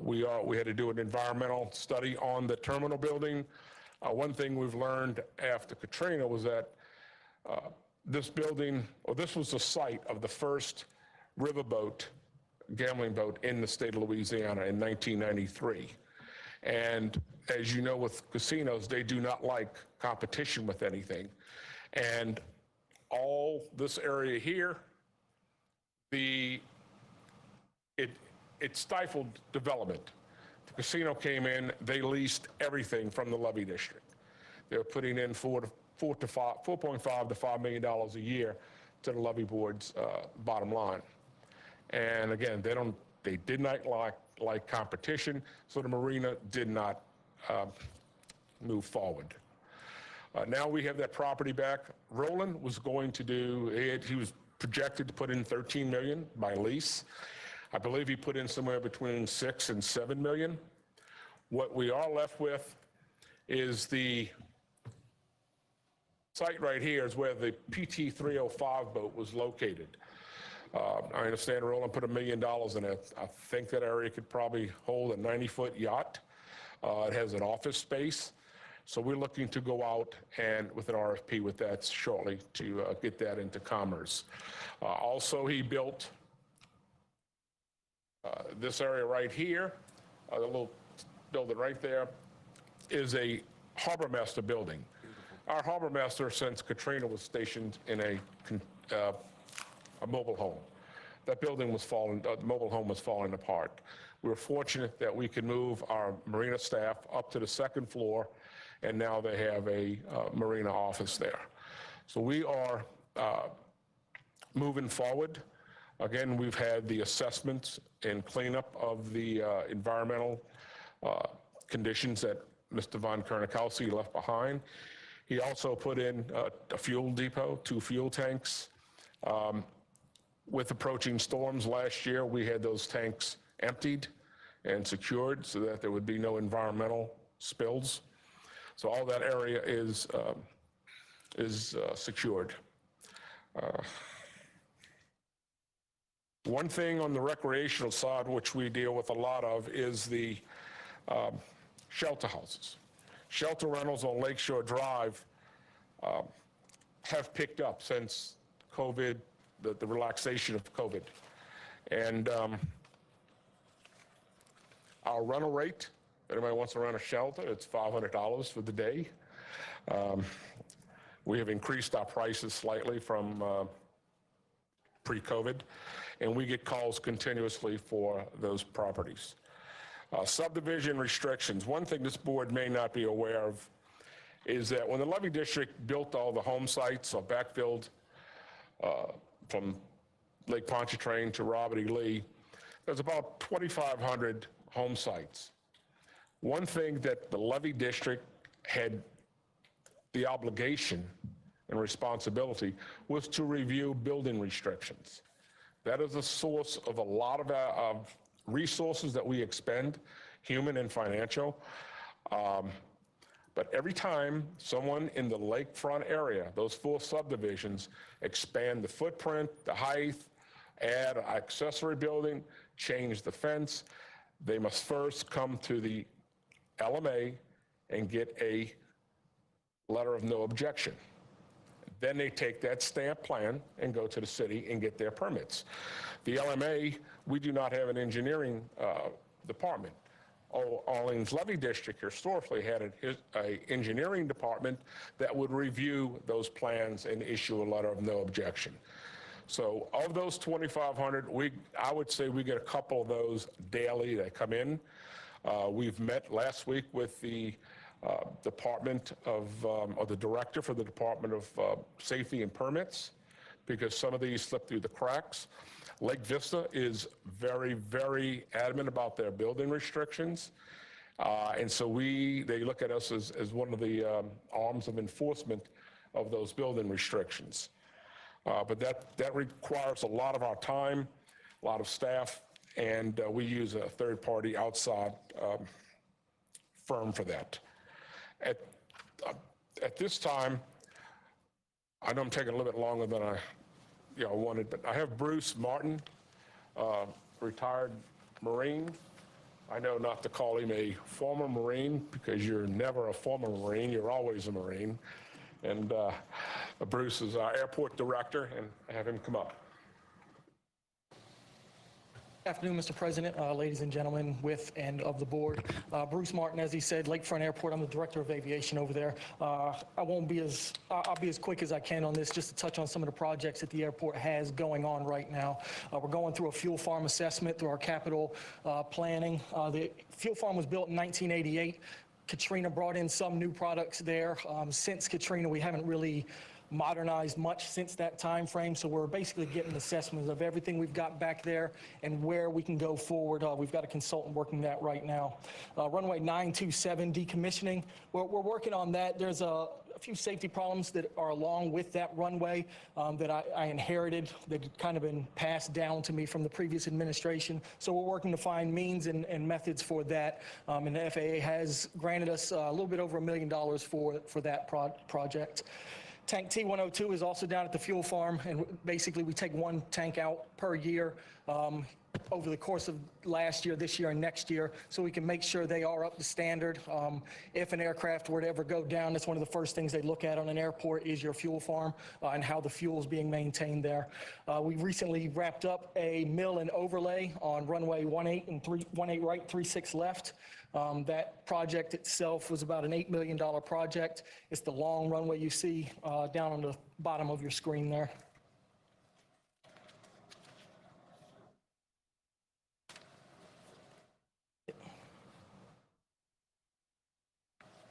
We had to do an environmental study on the terminal building. One thing we've learned after Katrina was that this building, or this was the site of the first riverboat, gambling boat in the state of Louisiana in 1993. And as you know, with casinos, they do not like competition with anything. And all this area here, it stifled development. The casino came in, they leased everything from the levee district. They were putting in $4.5 to $5 million a year to the levee board's bottom line. And again, they did not like competition, so the marina did not move forward. Now we have that property back. Roland was going to do, he was projected to put in $13 million by lease. I believe he put in somewhere between $6 and $7 million. What we are left with is the site right here is where the PT 305 boat was located. I understand Roland put $1 million in it. I think that area could probably hold a 90-foot yacht. It has an office space. So we're looking to go out and with an RFP with that shortly to get that into commerce. Also, he built this area right here, the little building right there, is a harbor master building. Our harbor master, since Katrina, was stationed in a mobile home. That building was falling, the mobile home was falling apart. We were fortunate that we could move our marina staff up to the 2nd floor, and now they have a marina office there. So we are moving forward. Again, we've had the assessments and cleanup of the environmental conditions that Mr. von Kernikowski left behind. He also put in a fuel depot, 2 fuel tanks. With approaching storms last year, we had those tanks emptied and secured so that there would be no environmental spills. So all that area is secured. One thing on the recreational side, which we deal with a lot of, is the shelter houses. Shelter rentals on Lakeshore Drive have picked up since COVID, the relaxation of COVID. And our rental rate, if anybody wants to rent a shelter, it's $500 for the day. We have increased our prices slightly from pre-COVID, and we get calls continuously for those properties. Subdivision restrictions. One thing this board may not be aware of is that when the levee district built all the home sites or backfilled from Lake Pontchartrain to Robert E. Lee, there's about 2,500 home sites. One thing that the levee district had the obligation and responsibility was to review building restrictions. That is a source of a lot of resources that we expend, human and financial. But every time someone in the lakefront area, those 4 subdivisions, expand the footprint, the height, add an accessory building, change the fence, they must first come to the LMA and get a letter of no objection. Then they take that stamp plan and go to the city and get their permits. The LMA, we do not have an engineering department. Orleans Levy District historically had an engineering department that would review those plans and issue a letter of no objection. So of those 2,500, I would say we get a couple of those daily that come in. We've met last week with the Department of, or the director for the Department of Safety and Permits, because some of these slip through the cracks. Lake Vista is very, very adamant about their building restrictions. And so they look at us as one of the arms of enforcement of those building restrictions. But that requires a lot of our time, a lot of staff, and we use a third-party outside firm for that. At this time, I know I'm taking a little bit longer than I wanted, but I have Bruce Martin, retired Marine. I know not to call him a former Marine because you're never a former Marine, you're always a Marine. And Bruce is our airport director, and I have him come up. Afternoon, Mr. President, ladies and gentlemen with and of the board. Bruce Martin, as he said, Lakefront Airport, I'm the director of aviation over there. I'll be as quick as I can on this, just to touch on some of the projects that the airport has going on right now. We're going through a fuel farm assessment through our capital planning. The fuel farm was built in 1988. Katrina brought in some new products there. Since Katrina, we haven't really modernized much since that time frame, so we're basically getting assessments of everything we've got back there and where we can go forward. We've got a consultant working that right now. Runway 927 decommissioning, we're working on that. There's a few safety problems that are along with that runway that I inherited, that had kind of been passed down to me from the previous administration. So we're working to find means and methods for that. And the FAA has granted us a little bit over $1 million for that project. Tank T102 is also down at the fuel farm, and basically we take one tank out per year over the course of last year, this year, and next year, so we can make sure they are up to standard. If an aircraft were to ever go down, that's one of the first things they look at on an airport is your fuel farm and how the fuel is being maintained there. We recently wrapped up a mill and overlay on runway 18 and 18 right, 36 left. That project itself was about an $8 million project. It's the long runway you see down on the bottom of your screen there.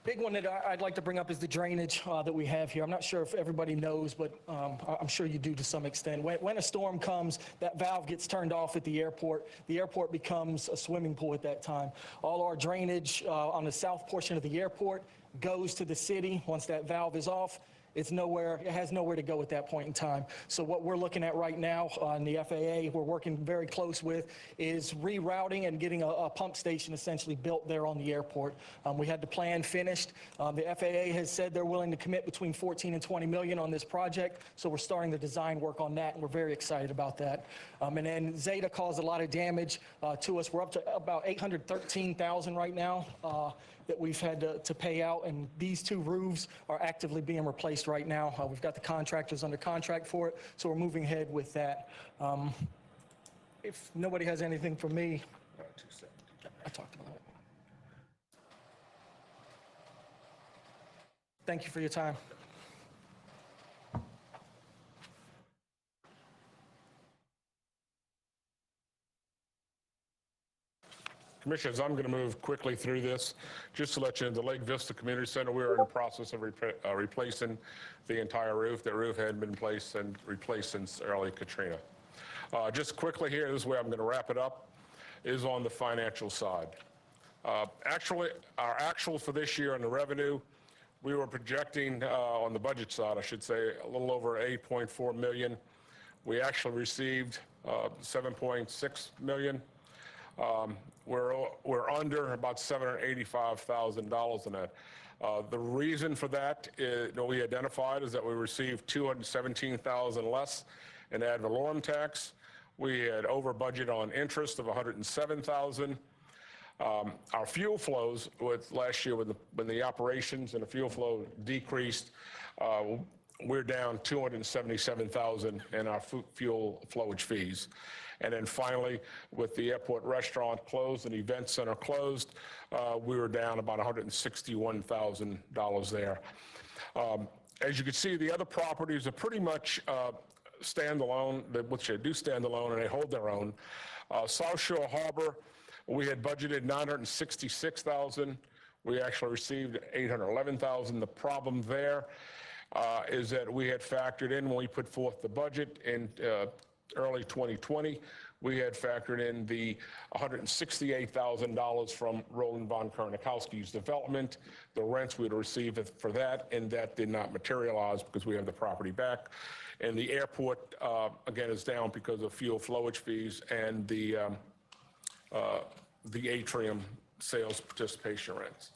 Big one that I'd like to bring up is the drainage that we have here. I'm not sure if everybody knows, but I'm sure you do to some extent. When a storm comes, that valve gets turned off at the airport. The airport becomes a swimming pool at that time. All our drainage on the south portion of the airport goes to the city. Once that valve is off, it has nowhere to go at that point in time. So what we're looking at right now on the FAA, we're working very close with, is rerouting and getting a pump station essentially built there on the airport. We had the plan finished. The FAA has said they're willing to commit between 14 and 20 million on this project. So we're starting the design work on that, and we're very excited about that. And then Zeta caused a lot of damage to us. We're up to about 813,000 right now that we've had to pay out, and these two roofs are actively being replaced right now. We've got the contractors under contract for it, so we're moving ahead with that. If nobody has anything for me, I talked about it. Thank you for your time. Commissioners, I'm going to move quickly through this. Just to let you know, the Lake Vista Community Center, we are in the process of replacing the entire roof. The roof had been replaced since early Katrina. Just quickly here, this is where I'm going to wrap it up, is on the financial side. Actually, our actual for this year on the revenue, we were projecting on the budget side, I should say, a little over 8.4 million. We actually received 7.6 million. We're under about $785,000 in that. The reason for that is, we identified is that we received $217,000 less in ad valorem tax. We had over budget on interest of $107,000. Our fuel flows with last year when the operations and the fuel flow decreased, we're down $277,000 in our fuel flowage fees. And then finally, with the airport restaurant closed and event center closed, we were down about $161,000 there. As you can see, the other properties are pretty much standalone, which they do stand alone and they hold their own. South Shore Harbor, we had budgeted $966,000. We actually received $811,000. The problem there is that we had factored in when we put forth the budget in early 2020, we had factored in the $168,000 from Roland von Kernikowski's development, the rents we'd received for that, and that did not materialize because we have the property back. And the airport, again, is down because of fuel flowage fees and the atrium sales participation rents.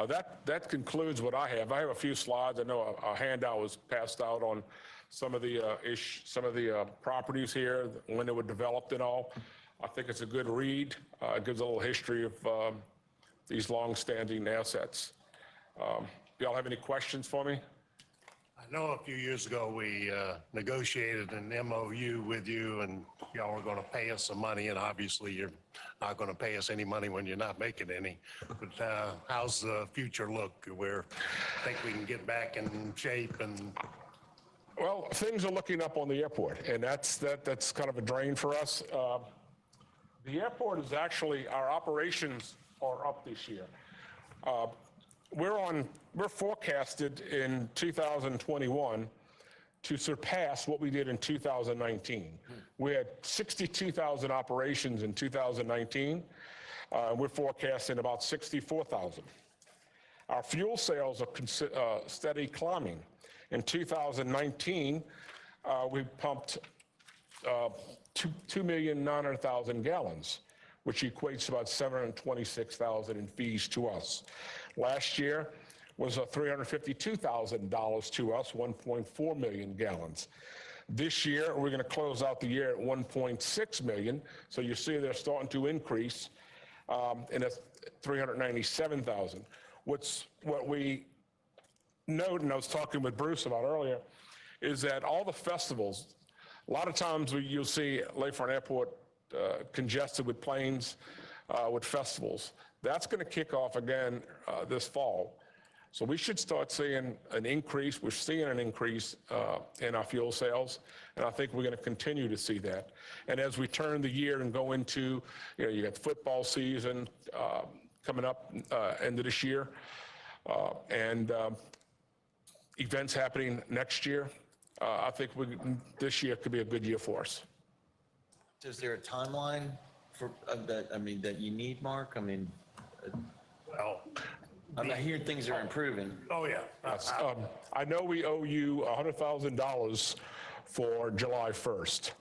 That concludes what I have. I have a few slides. I know a handout was passed out on some of the properties here when they were developed and all. I think it's a good read. It gives a little history of these long-standing assets. Y'all have any questions for me? I know a few years ago, we negotiated an MOU with you, and y'all were going to pay us some money, and obviously you're not going to pay us any money when you're not making any. But how's the future look? I think we can get back in shape and... Well, things are looking up on the airport, and that's kind of a drain for us. The airport is actually, our operations are up this year. We're forecasted in 2021 to surpass what we did in 2019. We had 62,000 operations in 2019. We're forecasting about 64,000. Our fuel sales are steady climbing. In 2019, we pumped 2,900,000 gallons, which equates to about $726,000 in fees to us. Last year was $352,000 to us, 1.4 million gallons. This year, we're going to close out the year at 1.6 million. So you see they're starting to increase, and it's 397,000. What we note, and I was talking with Bruce about earlier, is that all the festivals, a lot of times you'll see Lakefront Airport congested with planes, with festivals. That's going to kick off again this fall. So we should start seeing an increase. We're seeing an increase in our fuel sales, and I think we're going to continue to see that. And as we turn the year and go into, you got football season coming up end of this year, and events happening next year, I think this year could be a good year for us. Is there a timeline for that you need, Mark? Well, I'm not hearing things are improving. oh, yeah. I know we owe you $100,000 for July 1st.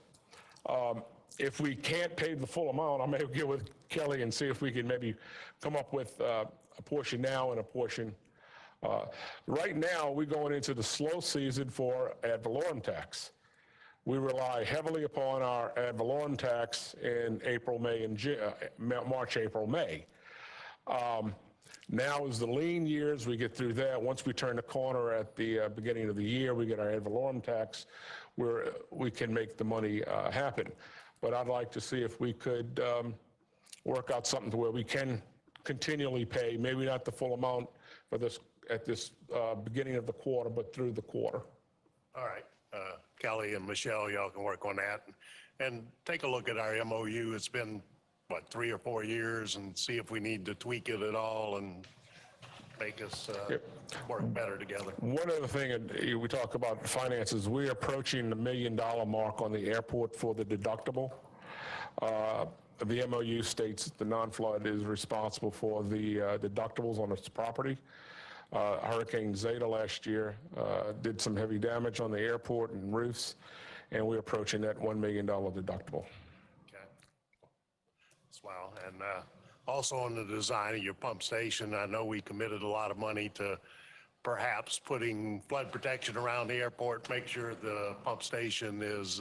If we can't pay the full amount, I may get with Kelly and see if we can maybe come up with a portion now and a portion. Right now, we're going into the slow season for ad valorem tax. We rely heavily upon our ad valorem tax in April, May, and March, April, May. Now is the lean years. We get through that. Once we turn the corner at the beginning of the year, we get our ad valorem tax, where we can make the money happen. But I'd like to see if we could work out something to where we can continually pay, maybe not the full amount for this at this beginning of the quarter, but through the quarter. All right. Kelly and Michelle, y'all can work on that. And take a look at our MOU. It's been, 3 or 4 years, and see if we need to tweak it at all and make us work better together. One other thing, we talk about finances, we're approaching the $1 million mark on the airport for the deductible. The MOU states that the non-flood is responsible for the deductibles on its property. Hurricane Zeta last year did some heavy damage on the airport and roofs, and we're approaching that $1 million deductible. Okay. Wow. And also on the design of your pump station, I know we committed a lot of money to perhaps putting flood protection around the airport, make sure the pump station is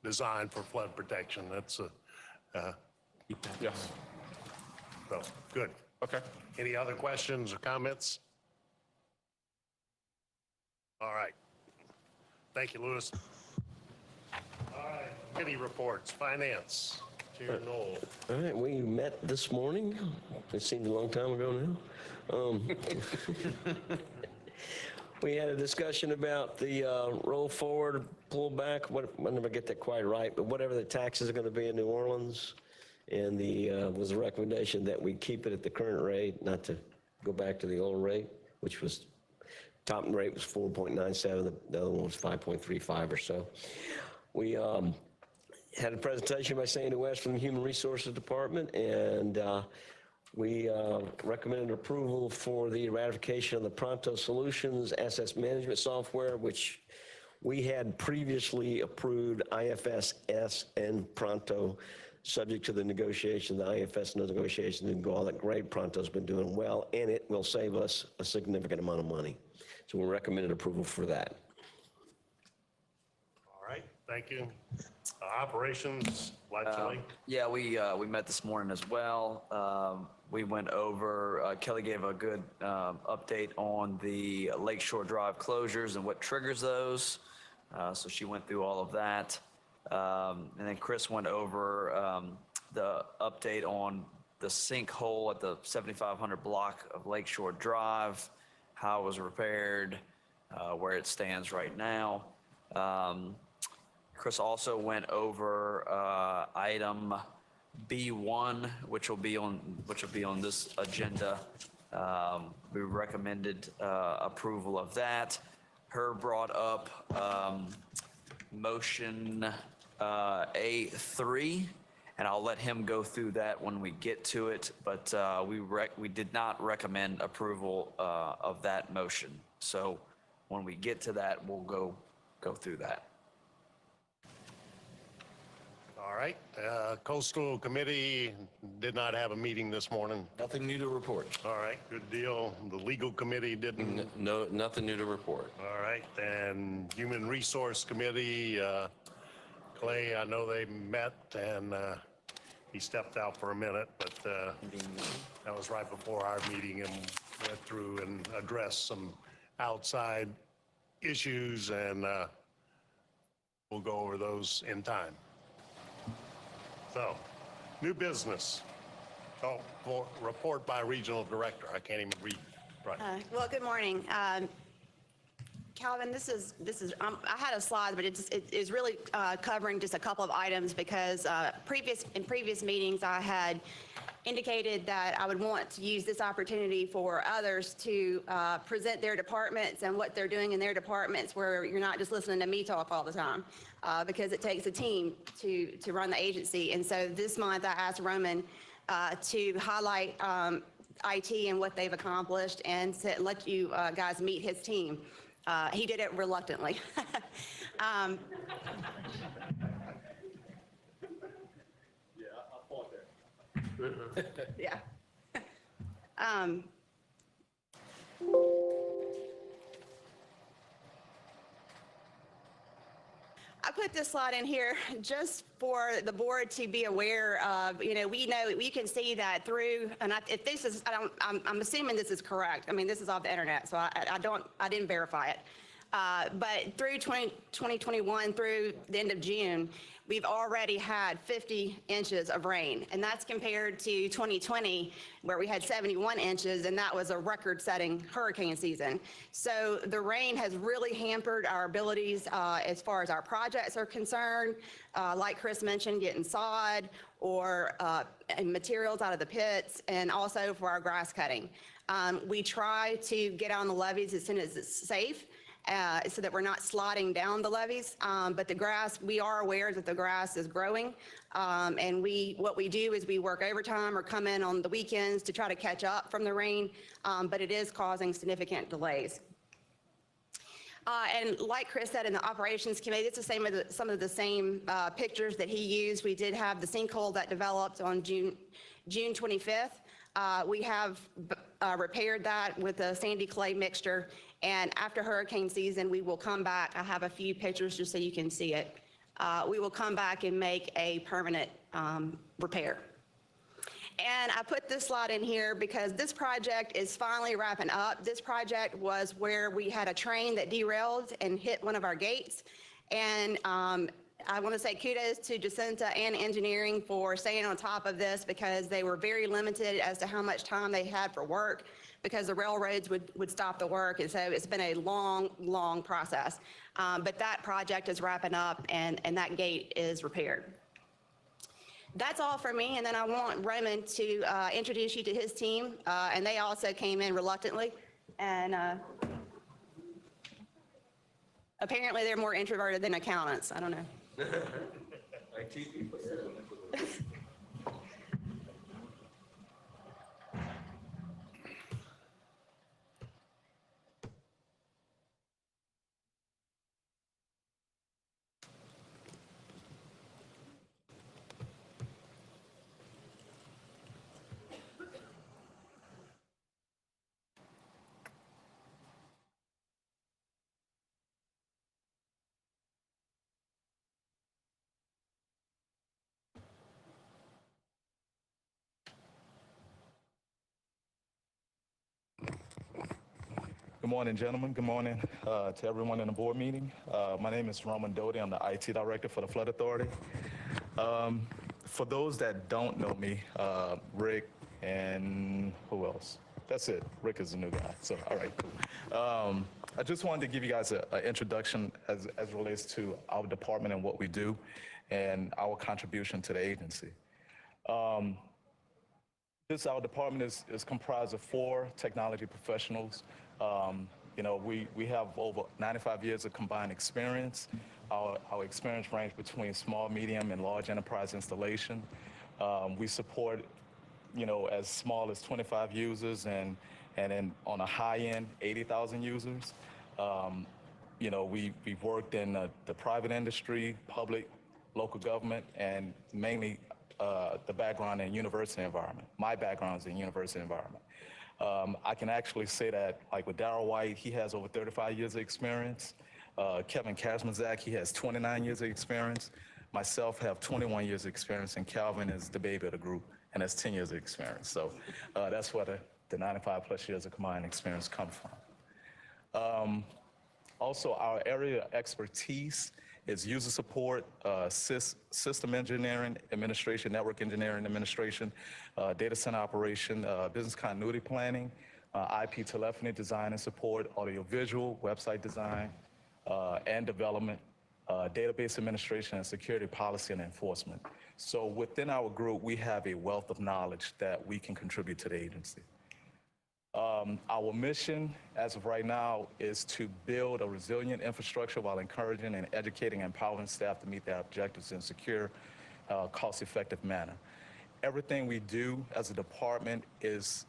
designed for flood protection. That's Yes. so, good. Okay. Any other questions or comments? All right. Thank you, Louis. All right, committee reports, finance, Chair Knoll. All right, we met this morning. It seems a long time ago now. We had a discussion about the roll forward, pull back, I never get that quite right, but whatever the taxes are going to be in New Orleans. And was a recommendation that we keep it at the current rate, not to go back to the old rate, which was, top rate was 4.97, the other one was 5.35 or so. We had a presentation by Sandy West from the Human Resources Department, and we recommended approval for the ratification of the Pronto Solutions Asset Management Software, which we had previously approved IFS and Pronto, subject to the negotiation. The IFS negotiation didn't go all that great. Pronto's been doing well, and it will save us a significant amount of money. So we recommended approval for that. All right, thank you. Operations, Latchley. Yeah, we met this morning as well. We went over, Kelly gave a good update on the Lakeshore Drive closures and what triggers those. So she went through all of that. And then Chris went over the update on the sinkhole at the 7500 block of Lakeshore Drive, how it was repaired, where it stands right now. Chris also went over item B1, which will be on this agenda. We recommended approval of that. Herb brought up motion A3, and I'll let him go through that when we get to it, but we did not recommend approval of that motion. So when we get to that, we'll go through that. All right, Coastal Committee did not have a meeting this morning. Nothing new to report. All right, good deal. The Legal Committee didn't. No, nothing new to report. All right, and Human Resource Committee, Clay, I know they met and he stepped out for a minute, but that was right before our meeting and went through and addressed some outside issues, and we'll go over those in time. So, new business. Oh, report by regional director. I can't even read. Right. Well, good morning. Calvin, this is. I had a slide, but it is really covering just a couple of items because in previous meetings I had indicated that I would want to use this opportunity for others to present their departments and what they're doing in their departments, where you're not just listening to me talk all the time, because it takes a team to run the agency. And so this month I asked Roman to highlight IT and what they've accomplished and let you guys meet his team. He did it reluctantly. Yeah. I put this slide in here just for the board to be aware of. We know, we can see that through, and if this is, I'm assuming this is correct. I mean, this is off the internet, so I didn't verify it. But through 2021, through the end of June, we've already had 50 inches of rain, and that's compared to 2020, where we had 71 inches, and that was a record-setting hurricane season. So the rain has really hampered our abilities as far as our projects are concerned, like Chris mentioned, getting sod or materials out of the pits, and also for our grass cutting. We try to get on the levees as soon as it's safe, so that we're not sliding down the levees. But the grass, we are aware that the grass is growing. And what we do is we work overtime or come in on the weekends to try to catch up from the rain, but it is causing significant delays. And like Chris said, in the operations committee, it's the same as some of the same pictures that he used. We did have the sinkhole that developed on June 25th. We have repaired that with a sandy clay mixture. And after hurricane season, we will come back. I have a few pictures just so you can see it. we will come back and make a permanent repair. And I put this slide in here because this project is finally wrapping up. This project was where we had a train that derailed and hit one of our gates. And I want to say kudos to Jacinta and engineering for staying on top of this because they were very limited as to how much time they had for work because the railroads would stop the work. And so it's been a long, long process. But that project is wrapping up and that gate is repaired. That's all for me, and then I want Raymond to introduce you to his team, and they also came in reluctantly, and apparently they're more introverted than accountants. I don't know. IT people. Good morning, gentlemen. Good morning to everyone in the board meeting. My name is Roman Doty. I'm the IT director for the Flood Authority. For those that don't know me, Rick and who else? That's it. Rick is the new guy. So, all right, cool. I just wanted to give you guys an introduction as it relates to our department and what we do and our contribution to the agency. Our department is comprised of 4 technology professionals. We have over 95 years of combined experience. Our experience ranges between small, medium, and large enterprise installation. We support, as small as 25 users and then on a high end, 80,000 users. We've worked in the private industry, public, local government, and mainly the background in university environment. My background is in university environment. I can actually say that, like with Darrell White, he has over 35 years of experience. Kevin Kazmazak, he has 29 years of experience. Myself have 21 years of experience, and Calvin is the baby of the group and has 10 years of experience. So that's where the 95 plus years of combined experience come from. Also, our area of expertise is user support, system engineering, administration, network engineering, administration, data center operation, business continuity planning, IP telephony design and support, audiovisual, website design, and development, database administration, and security policy and enforcement. So within our group, we have a wealth of knowledge that we can contribute to the agency. Our mission, as of right now, is to build a resilient infrastructure while encouraging and educating and empowering staff to meet their objectives in a secure, cost-effective manner. Everything we do as a department is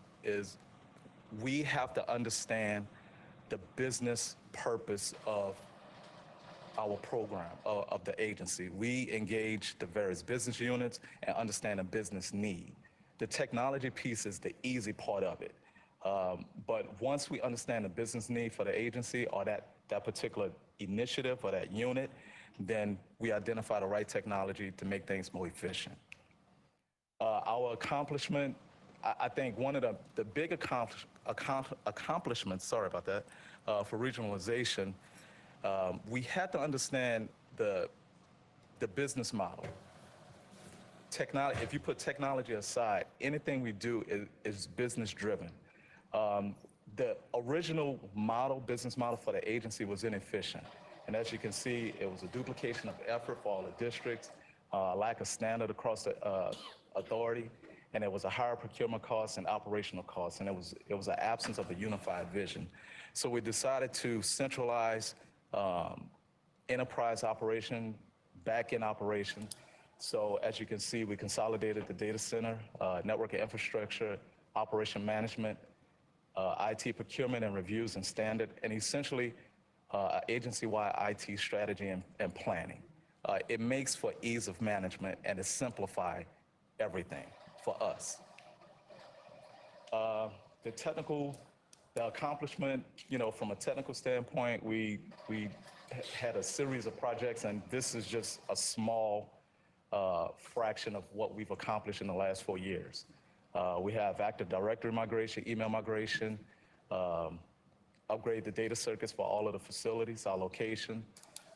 we have to understand the business purpose of our program, of the agency. We engage the various business units and understand the business need. The technology piece is the easy part of it. But once we understand the business need for the agency or that particular initiative or that unit, then we identify the right technology to make things more efficient. Our accomplishment, I think one of the big accomplishments, sorry about that, for regionalization, we had to understand the business model. Technology, if you put technology aside, anything we do is business driven. The original business model for the agency was inefficient. And as you can see, it was a duplication of effort for all the districts, lack of standard across the authority, and it was a higher procurement cost and operational cost, and it was an absence of a unified vision. So we decided to centralize enterprise operation, back-end operation. So as you can see, we consolidated the data center, network and infrastructure, operation management, IT procurement and reviews and standard, and essentially agency-wide IT strategy and planning. It makes for ease of management and it simplifies everything for us. The technical The accomplishment, from a technical standpoint, we had a series of projects, and this is just a small fraction of what we've accomplished in the last 4 years. We have Active Directory migration, email migration, upgrade the data circuits for all of the facilities, our location.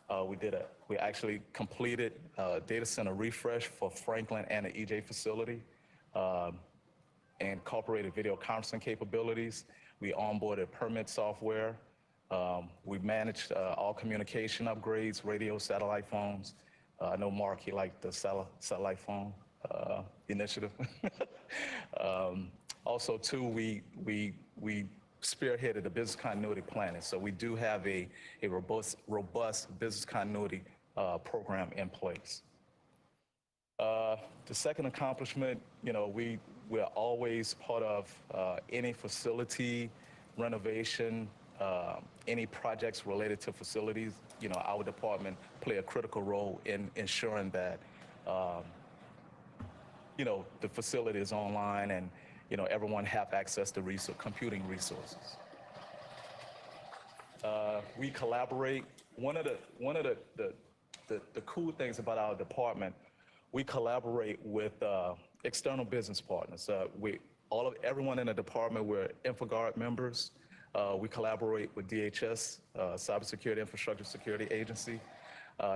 We actually completed a data center refresh for Franklin and the EJ facility, incorporated video conferencing capabilities. We onboarded permit software. We managed all communication upgrades, radio, satellite phones. I know Mark, he liked the satellite phone initiative. Also, too, we spearheaded the business continuity planning. So we do have a robust business continuity program in place. The second accomplishment, we're always part of any facility renovation, any projects related to facilities. Our department play a critical role in ensuring that, the facility is online and, everyone have access to computing resources. We collaborate. One of the cool things about our department, we collaborate with external business partners. Everyone in the department, we're InfoGuard members. We collaborate with DHS, Cybersecurity Infrastructure Security Agency.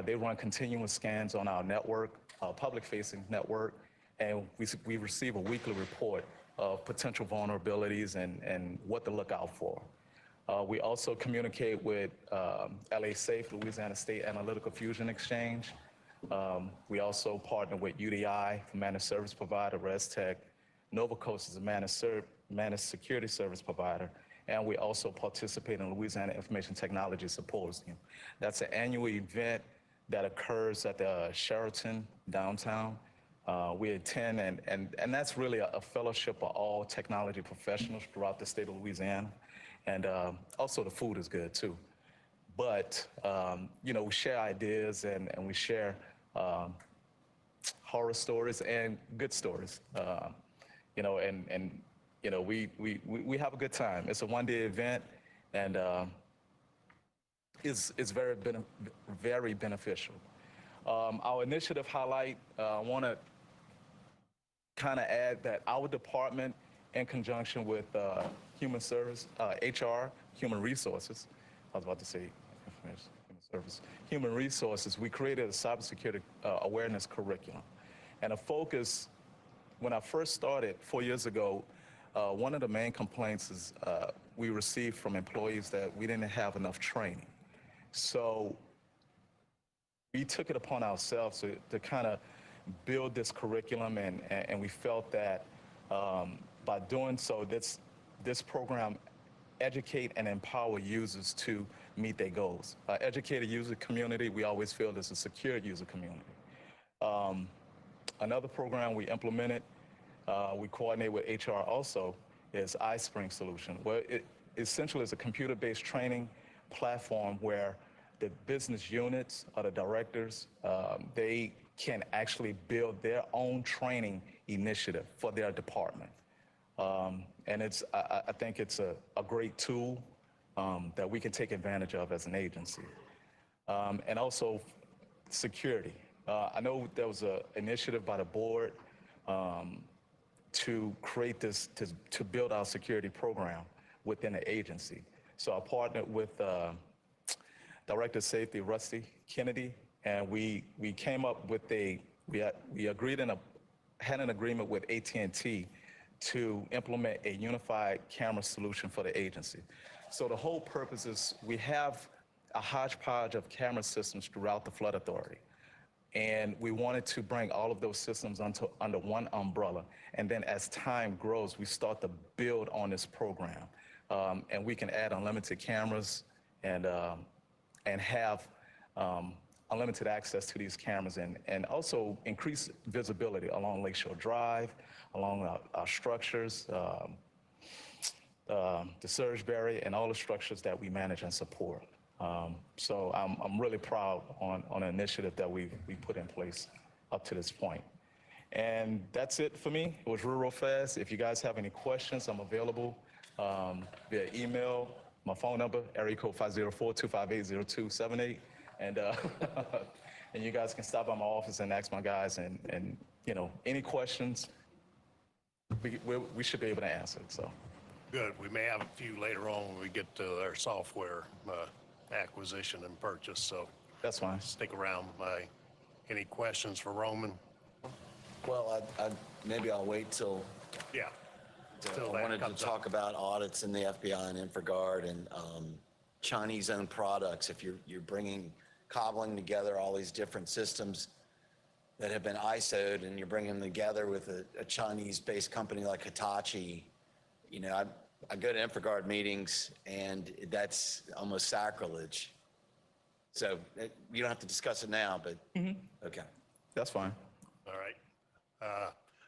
They run continuous scans on our network, our public-facing network, and we receive a weekly report of potential vulnerabilities and what to look out for. We also communicate with LA Safe, Louisiana State Analytical Fusion Exchange. We also partner with UDI, managed service provider, ResTech. NovaCoast is a managed security service provider. And we also participate in Louisiana Information Technology Symposium. That's an annual event that occurs at the Sheraton downtown. We attend, and that's really a fellowship of all technology professionals throughout the state of Louisiana. And also the food is good too. But, we share ideas and we share horror stories and good stories. We have a good time. It's a one-day event, and it's very beneficial. Our initiative highlight, I want to kind of add that our department, in conjunction with human service, HR, human resources, I was about to say human resources, we created a cybersecurity awareness curriculum. And a focus, when I first started 4 years ago, one of the main complaints is we received from employees that we didn't have enough training. So we took it upon ourselves to kind of build this curriculum, and we felt that by doing so, this program educate and empower users to meet their goals. Educated user community, we always feel is a secure user community. Another program we implemented, we coordinate with HR also, is iSpring Solution, where it essentially is a computer-based training platform where the business units or the directors, they can actually build their own training initiative for their department. And I think it's a great tool that we can take advantage of as an agency. And also security. I know there was an initiative by the board to create this, to build our security program within the agency. So I partnered with Director of Safety, Rusty Kennedy, and we came up with we agreed and had an agreement with AT&T to implement a unified camera solution for the agency. So the whole purpose is we have a hodgepodge of camera systems throughout the flood authority. And we wanted to bring all of those systems under one umbrella. And then as time grows, we start to build on this program. And we can add unlimited cameras and have unlimited access to these cameras and also increase visibility along Lakeshore Drive, along our structures, the Surgeberry, and all the structures that we manage and support. So I'm really proud on an initiative that we put in place up to this point. And that's it for me. It was real fast. If you guys have any questions, I'm available via email, my phone number, area code 504-258-0278. And, and you guys can stop by my office and ask my guys and you know, any questions, we should be able to answer, so. Good. We may have a few later on when we get to our software acquisition and purchase, so That's fine. stick around. Any questions for Roman? Well, maybe I'll wait till, Yeah. I Till that wanted to comes up. talk about audits in the FBI and InfraGard and Chinese-owned products. If you're cobbling together all these different systems that have been ISO'd and you're bringing them together with a Chinese-based company like Hitachi, you know, I go to InfraGard meetings and that's almost sacrilege. So you don't have to discuss it now, but, okay. That's fine. All right.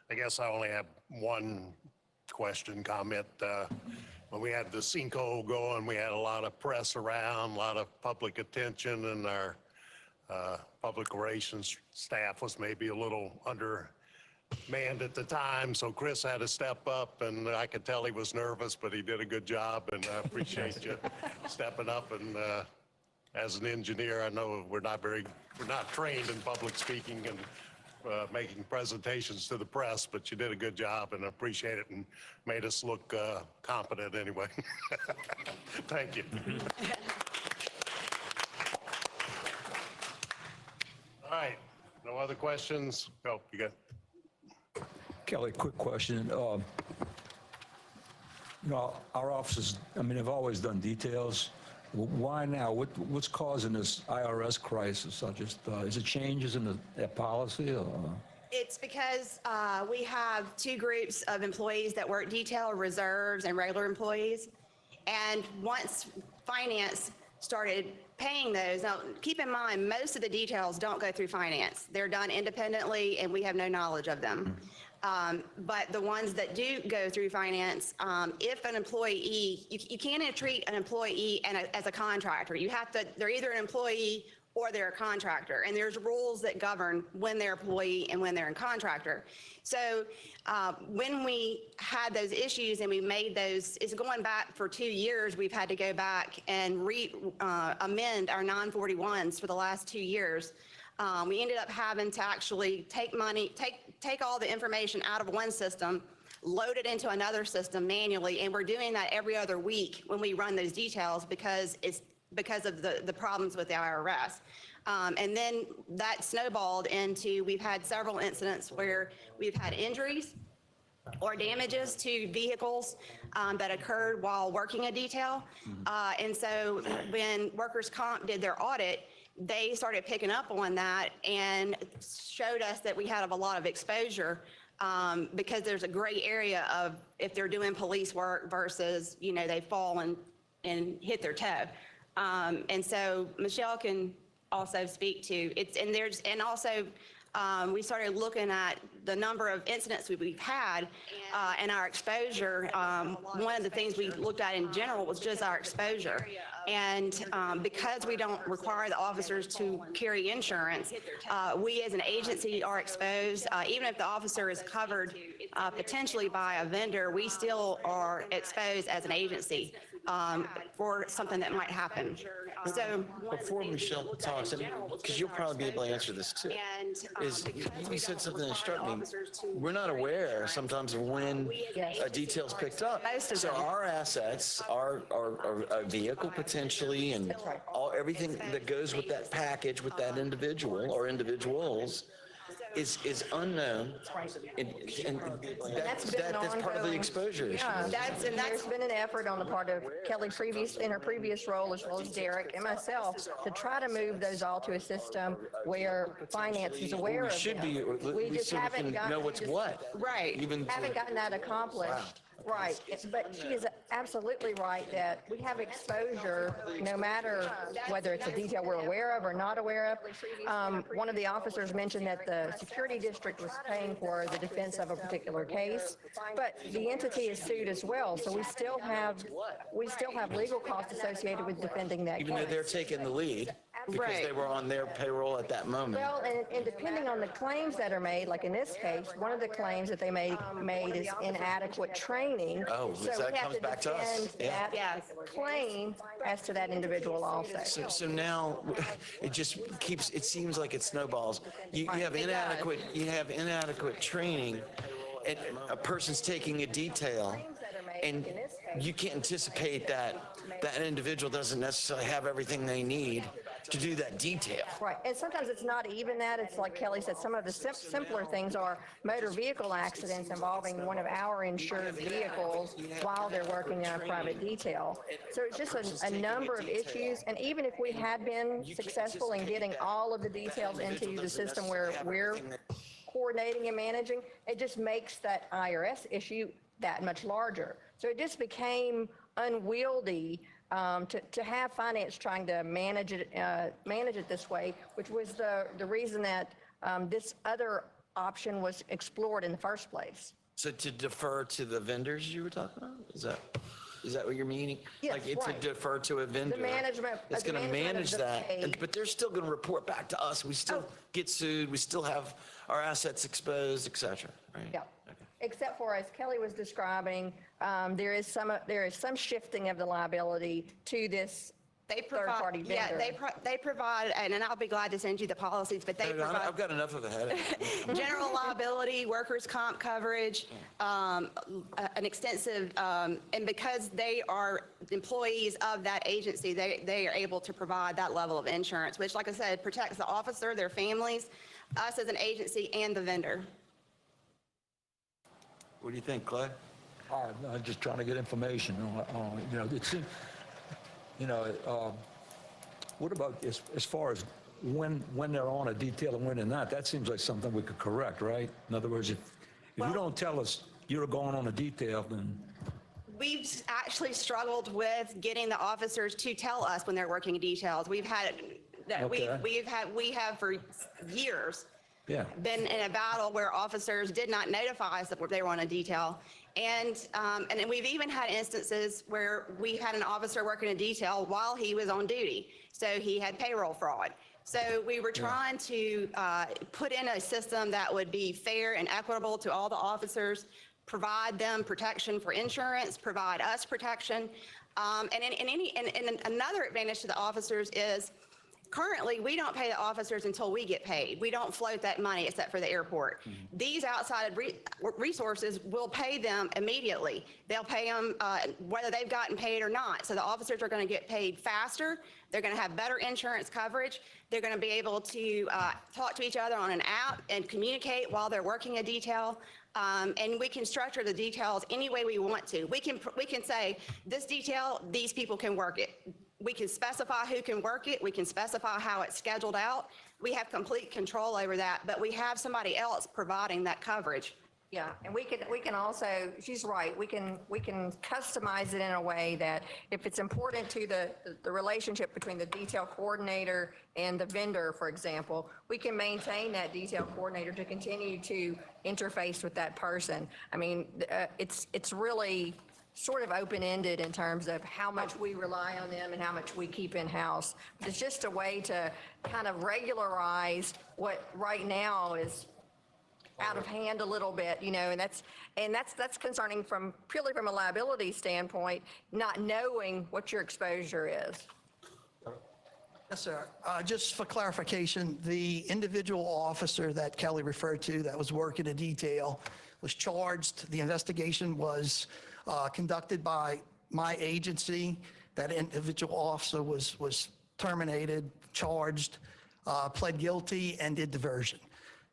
I guess I only have one question, comment. When we had the Cinco going, we had a lot of press around, a lot of public attention, and our public relations staff was maybe a little undermanned at the time. So Chris had to step up, and I could tell he was nervous, but he did a good job, and I appreciate you stepping up. And as an engineer, I know we're not trained in public speaking and making presentations to the press, but you did a good job and I appreciate it and made us look competent anyway. Thank you. All right, no other questions? Oh, you got, Kelly, quick question. You know, our offices, I mean, have always done details. Why now? What's causing this IRS crisis? Is it changes in their policy? Or? It's because we have two groups of employees that work detail, reserves, and regular employees. And once finance started paying those, now keep in mind, most of the details don't go through finance. They're done independently and we have no knowledge of them. But the ones that do go through finance, if an employee, you can't treat an employee as a contractor. You have to, they're either an employee or they're a contractor. And there's rules that govern when they're employee and when they're a contractor. So when we had those issues and we made those, it's going back for 2 years, we've had to go back and amend our 941s for the last 2 years. We ended up having to actually take all the information out of one system, load it into another system manually, and we're doing that every other week when we run those details because of the problems with the IRS. And then that snowballed into, we've had several incidents where we've had injuries or damages to vehicles that occurred while working a detail. And so when workers' comp did their audit, they started picking up on that and showed us that we had a lot of exposure because there's a gray area of if they're doing police work versus, you know, they fall and hit their toe. And so Michelle can also speak to it. And also we started looking at the number of incidents we've had and our exposure. One of the things we looked at in general was just our exposure. And because we don't require the officers to carry insurance, we as an agency are exposed. Even if the officer is covered potentially by a vendor, we still are exposed as an agency for something that might happen. So Before Michelle talks, because you'll probably be able to answer this too, is you said something that struck me. We're not aware sometimes of when a detail's picked up. So our assets, our vehicle potentially, and everything that goes with that package with that individual or individuals is unknown, and that's part of the exposure issue. There's been an effort on the part of Kelly in her previous role, as well as Derek and myself, to try to move those all to a system where finance is aware of them. We just haven't gotten, right. Haven't gotten that accomplished. Wow. Right, but she is absolutely right that we have exposure no matter whether it's a detail we're aware of or not aware of. One of the officers mentioned that the security district was paying for the defense of a particular case, but the entity is sued as well, so we still have legal costs associated with defending that case. Even though they're taking the lead. because they were on their payroll at that moment. Well, and depending on the claims that are made, like in this case, one of the claims that they made is inadequate training. Oh, So that we have comes to back to us. defend Yeah. that claim as to that individual also. So now it just keeps, it seems like it snowballs. You have inadequate training, and a person's taking a detail, and you can't anticipate that that individual doesn't necessarily have everything they need to do that detail. Right, and sometimes it's not even that, it's like Kelly said, some of the simpler things are motor vehicle accidents involving one of our insured vehicles while they're working in a private detail. So it's just a number of issues, and even if we had been successful in getting all of the details into the system where we're coordinating and managing, it just makes that IRS issue that much larger. So it just became unwieldy to have finance trying to manage it this way, which was the reason that this other option was explored in the first place. So to defer to the vendors you were talking about? Is that what you're meaning? Yes, Like it's right. to defer to a vendor? The management. It's going to management of manage the that, pay. but they're still going to report back to us. We still get sued, we still have our assets exposed, et cetera, right? Yeah. Except for, as Kelly was describing, there is some shifting of the liability to this third-party vendor. Yeah, they provide, and I'll be glad to send you the policies, but they provide I've got enough of a headache. general liability, workers' comp coverage, an extensive, and because they are employees of that agency, they are able to provide that level of insurance, which, like I said, protects the officer, their families, us as an agency, and the vendor. What do you think, Clay? I'm just trying to get information. You know, it seems, what about as far as when they're on a detail and when they're not? That seems like something we could correct, right? In other words, if you don't tell us you're going on a detail, then... We've actually struggled with getting the officers to tell us when they're working details. We've had, Okay. we have for years Yeah. been in a battle where officers did not notify us that they were on a detail. And then we've even had instances where we had an officer working a detail while he was on duty. So he had payroll fraud. So we were trying to put in a system that would be fair and equitable to all the officers, provide them protection for insurance, provide us protection. And another advantage to the officers is currently, we don't pay the officers until we get paid. We don't float that money except for the airport. These outside resources will pay them immediately. They'll pay them whether they've gotten paid or not. So the officers are going to get paid faster. They're going to have better insurance coverage. They're going to be able to talk to each other on an app and communicate while they're working a detail. And we can structure the details any way we want to. We can say, this detail, these people can work it. We can specify who can work it. We can specify how it's scheduled out. We have complete control over that, but we have somebody else providing that coverage. Yeah, and we can also, she's right, we can customize it in a way that if it's important to the relationship between the detail coordinator and the vendor, for example, we can maintain that detail coordinator to continue to interface with that person. I mean, it's really sort of open-ended in terms of how much we rely on them and how much we keep in-house. It's just a way to kind of regularize what right now is out of hand a little bit, and that's concerning purely from a liability standpoint, not knowing what your exposure is. Yes, sir. Just for clarification, the individual officer that Kelly referred to that was working a detail was charged. The investigation was conducted by my agency. That individual officer was terminated, charged, pled guilty, and did diversion.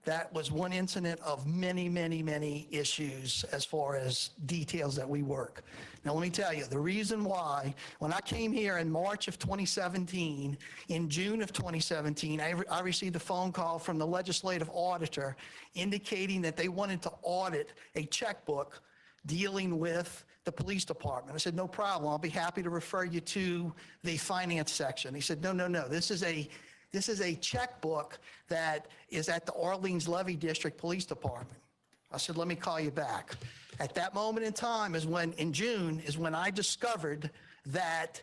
That was one incident of many, many, many issues as far as details that we work. Now, let me tell you, the reason why, when I came here in March of 2017, in June of 2017, I received a phone call from the legislative auditor indicating that they wanted to audit a checkbook dealing with the police department. I said, no problem. I'll be happy to refer you to the finance section. He said, no. This is a checkbook that is at the Orleans Levee District Police Department. I said, let me call you back. At that moment in time in June, is when I discovered that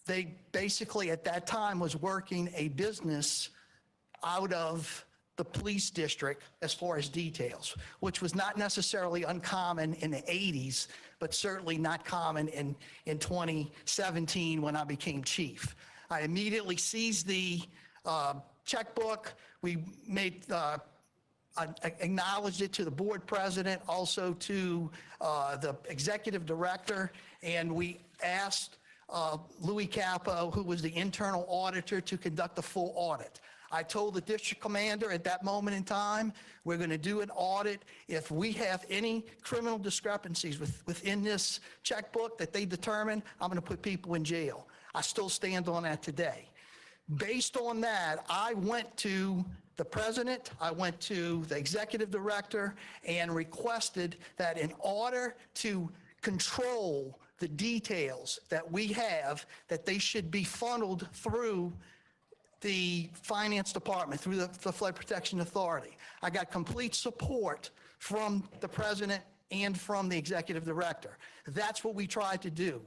they basically at that time was working a business out of the police district as far as details, which was not necessarily uncommon in the 80s, but certainly not common in 2017 when I became chief. I immediately seized the checkbook. We made, I acknowledged it to the board president, also to the executive director, and we asked Louis Capo, who was the internal auditor, to conduct a full audit. I told the district commander at that moment in time, we're going to do an audit. If we have any criminal discrepancies within this checkbook that they determine, I'm going to put people in jail. I still stand on that today. Based on that, I went to the president, I went to the executive director, and requested that in order to control the details that we have, that they should be funneled through the finance department, through the Flood Protection Authority. I got complete support from the president and from the executive director. That's what we tried to do.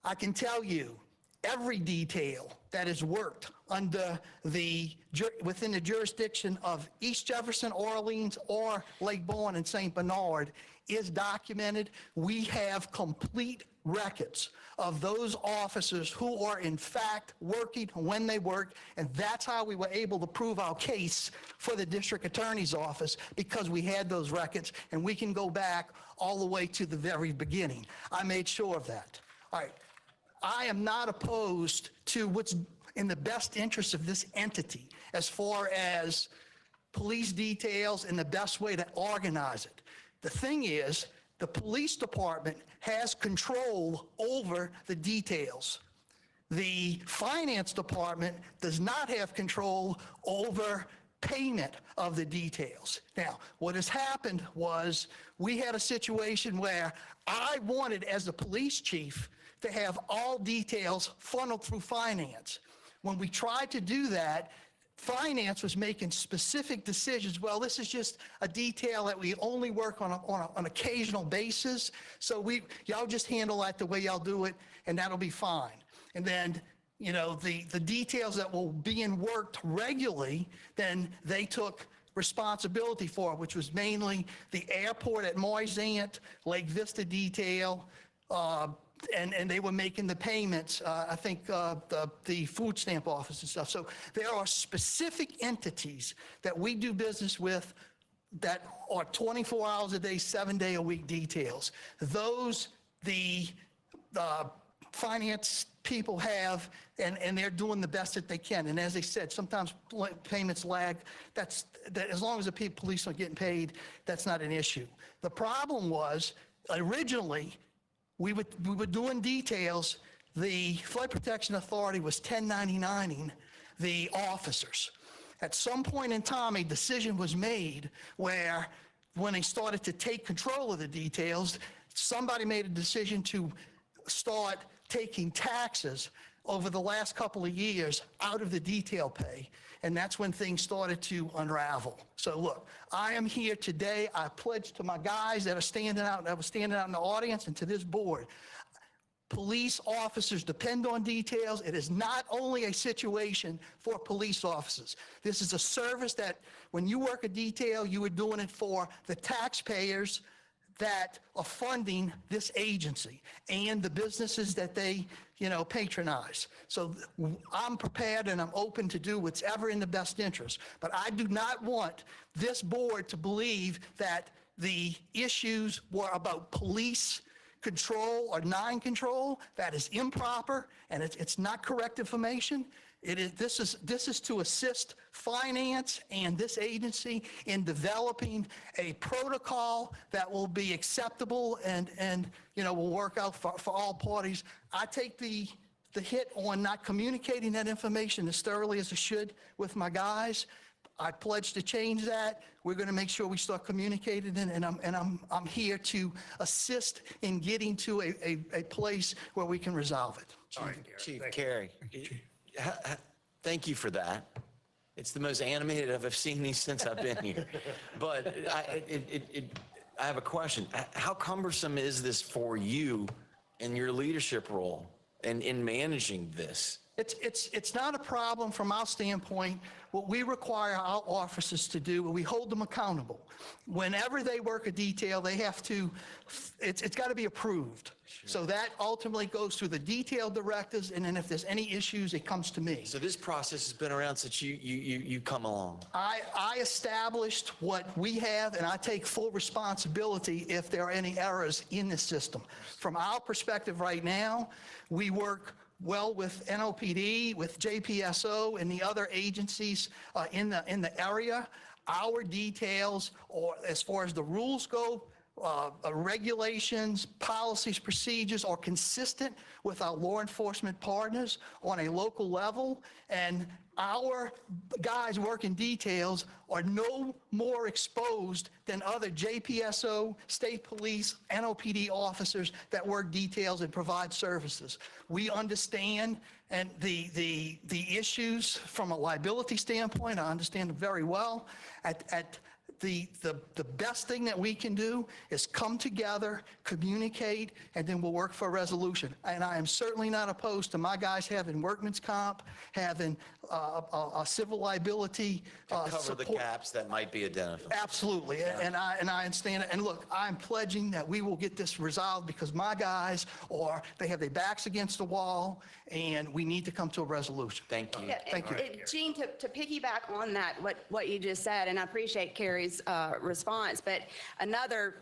I can tell you, every detail that is worked under within the jurisdiction of East Jefferson, Orleans, or Lake Bourne and St. Bernard is documented. We have complete records of those officers who are in fact working when they work, and that's how we were able to prove our case for the district attorney's office, because we had those records, and we can go back all the way to the very beginning. I made sure of that. All right. I am not opposed to what's in the best interest of this entity as far as police details and the best way to organize it. The thing is, the police department has control over the details. The finance department does not have control over payment of the details. Now, what has happened was we had a situation where I wanted, as the police chief, to have all details funneled through finance. When we tried to do that, finance was making specific decisions. Well, this is just a detail that we only work on an occasional basis. So y'all just handle that the way y'all do it, and that'll be fine. And then, you know, the details that will be worked regularly, then they took responsibility for, which was mainly the airport at Moisant, Lake Vista detail, and they were making the payments, I think the food stamp office and stuff. So there are specific entities that we do business with that are 24 hours a day, 7-day-a-week details. Those the finance people have, and they're doing the best that they can. And as they said, sometimes payments lag. That as long as the police are getting paid, that's not an issue. The problem was, originally, we were doing details. The Flood Protection Authority was 1099ing the officers. At some point in time, a decision was made where, when they started to take control of the details, somebody made a decision to start taking taxes over the last couple of years out of the detail pay. And that's when things started to unravel. So look, I am here today. I pledge to my guys that are standing out, that were standing out in the audience, and to this board. Police officers depend on details. It is not only a situation for police officers. This is a service that when you work a detail, you are doing it for the taxpayers that are funding this agency and the businesses that they, patronize. So I'm prepared and I'm open to do what's ever in the best interest. But I do not want this board to believe that the issues were about police control or non-control. That is improper, and it's not correct information. This is to assist finance and this agency in developing a protocol that will be acceptable and will work out for all parties. I take the hit on not communicating that information as thoroughly as I should with my guys. I pledge to change that. We're going to make sure we start communicating, and I'm here to assist in getting to a place where we can resolve it. Chief Carey, thank you for that. It's the most animated I've seen you since I've been here. But I have a question. How cumbersome is this for you in your leadership role? in managing this? It's not a problem from our standpoint. What we require our officers to do, we hold them accountable. Whenever they work a detail, they have to, it's got to be approved. So that ultimately goes through the detail directors, and then if there's any issues, it comes to me. So this process has been around since you come along. I established what we have, and I take full responsibility if there are any errors in the system. From our perspective right now, we work well with NOPD, with JPSO, and the other agencies in the area. Our details, or as far as the rules go, regulations, policies, procedures are consistent with our law enforcement partners on a local level, and our guys working details are no more exposed than other JPSO, state police, NOPD officers that work details and provide services. We understand and the issues from a liability standpoint. I understand them very well. The best thing that we can do is come together, communicate, and then we'll work for a resolution. And I am certainly not opposed to my guys having workman's comp, having a civil liability Cover the support. gaps that might be identified. Absolutely, and I understand it. And look, I'm pledging that we will get this resolved because my guys they have their backs against the wall, and we need to come to a resolution. Thank you. Yeah, Thank you. Gene, to piggyback on that, what you just said, and I appreciate Carrie's response, but another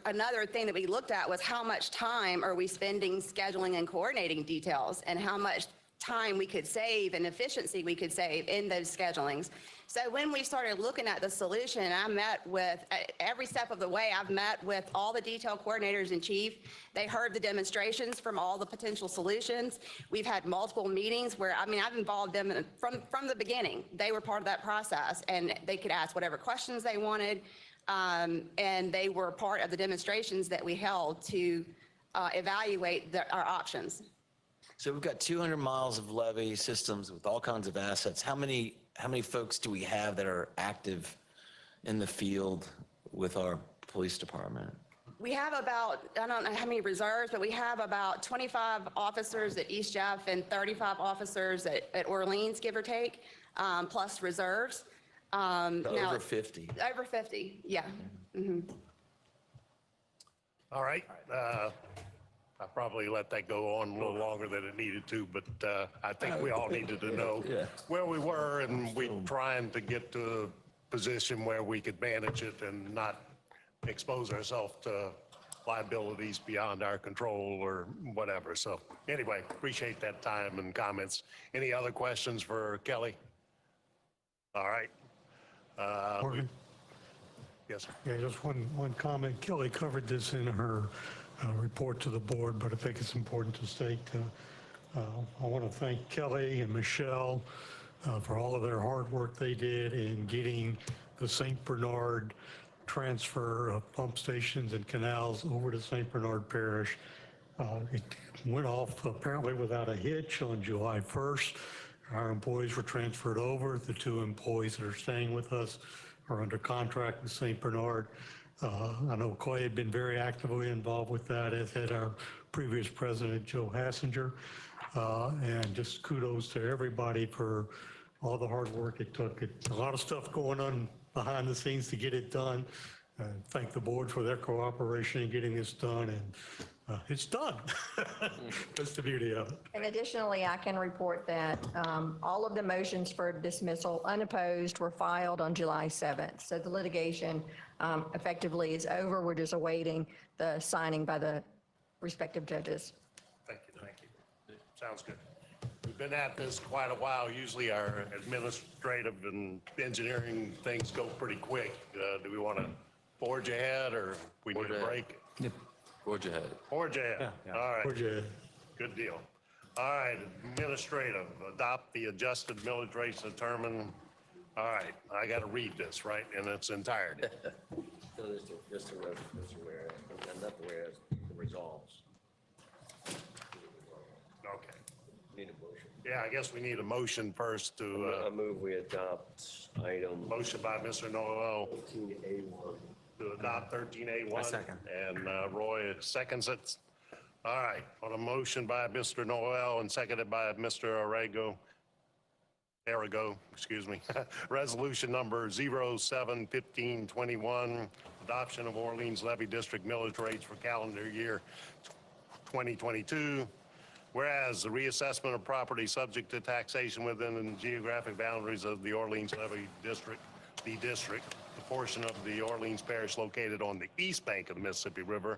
thing that we looked at was how much time are we spending scheduling and coordinating details, and how much time we could save and efficiency we could save in those schedulings. So when we started looking at the solution, I met with, every step of the way, I've met with all the detail coordinators in chief. They heard the demonstrations from all the potential solutions. We've had multiple meetings where, I've involved them from the beginning. They were part of that process, and they could ask whatever questions they wanted. And they were part of the demonstrations that we held to evaluate our options. So we've got 200 miles of levee systems with all kinds of assets. How many folks do we have that are active in the field with our police department? We have about, I don't know how many reserves, but we have about 25 officers at East Jeff and 35 officers at Orleans, give or take, plus reserves. Over 50. Over 50, yeah. Mhm. All right. I probably let that go on a little longer than it needed to, but I think we all needed to know where we were, and we're trying to get to a position where we could manage it and not expose ourselves to liabilities beyond our control or whatever. So anyway, appreciate that time and comments. Any other questions for Kelly? All right. Morgan? Yes, sir. Yeah, just one comment. Kelly covered this in her report to the board, but I think it's important to state, I want to thank Kelly and Michelle for all of their hard work they did in getting the St. Bernard transfer of pump stations and canals over to St. Bernard Parish. It went off apparently without a hitch on July 1st. Our employees were transferred over. The 2 employees that are staying with us are under contract with St. Bernard. I know Clay had been very actively involved with that, as had our previous president, Joe Hassinger. And just kudos to everybody for all the hard work it took. A lot of stuff going on behind the scenes to get it done. Thank the board for their cooperation in getting this done, and it's done. That's the beauty of it. And additionally, I can report that all of the motions for dismissal unopposed were filed on July 7th. So the litigation effectively is over. We're just awaiting the signing by the respective judges. Thank you. Sounds good. We've been at this quite a while. Usually our administrative and engineering things go pretty quick. Do we want to forge ahead, or we need a break? Forge ahead. Forge ahead. All right. Forge ahead. Good deal. All right, administrative, adopt the adjusted millage rates determined. All right, I got to read this, right, in its entirety. So just the whereas, not the whereas, the resolves. Okay. Need a motion. Yeah, I guess we need a motion first to, I move we adopt item motion by Mr. Noel 18A1. to adopt 13A1. I second. And Roy seconds it. All right, on a motion by Mr. Noel and seconded by Mr. Arago, excuse me. Resolution number 07-1521, adoption of Orleans Levy District millage rates for calendar year 2022. Whereas the reassessment of property subject to taxation within the geographic boundaries of the Orleans Levy District, the portion of the Orleans Parish located on the east bank of the Mississippi River,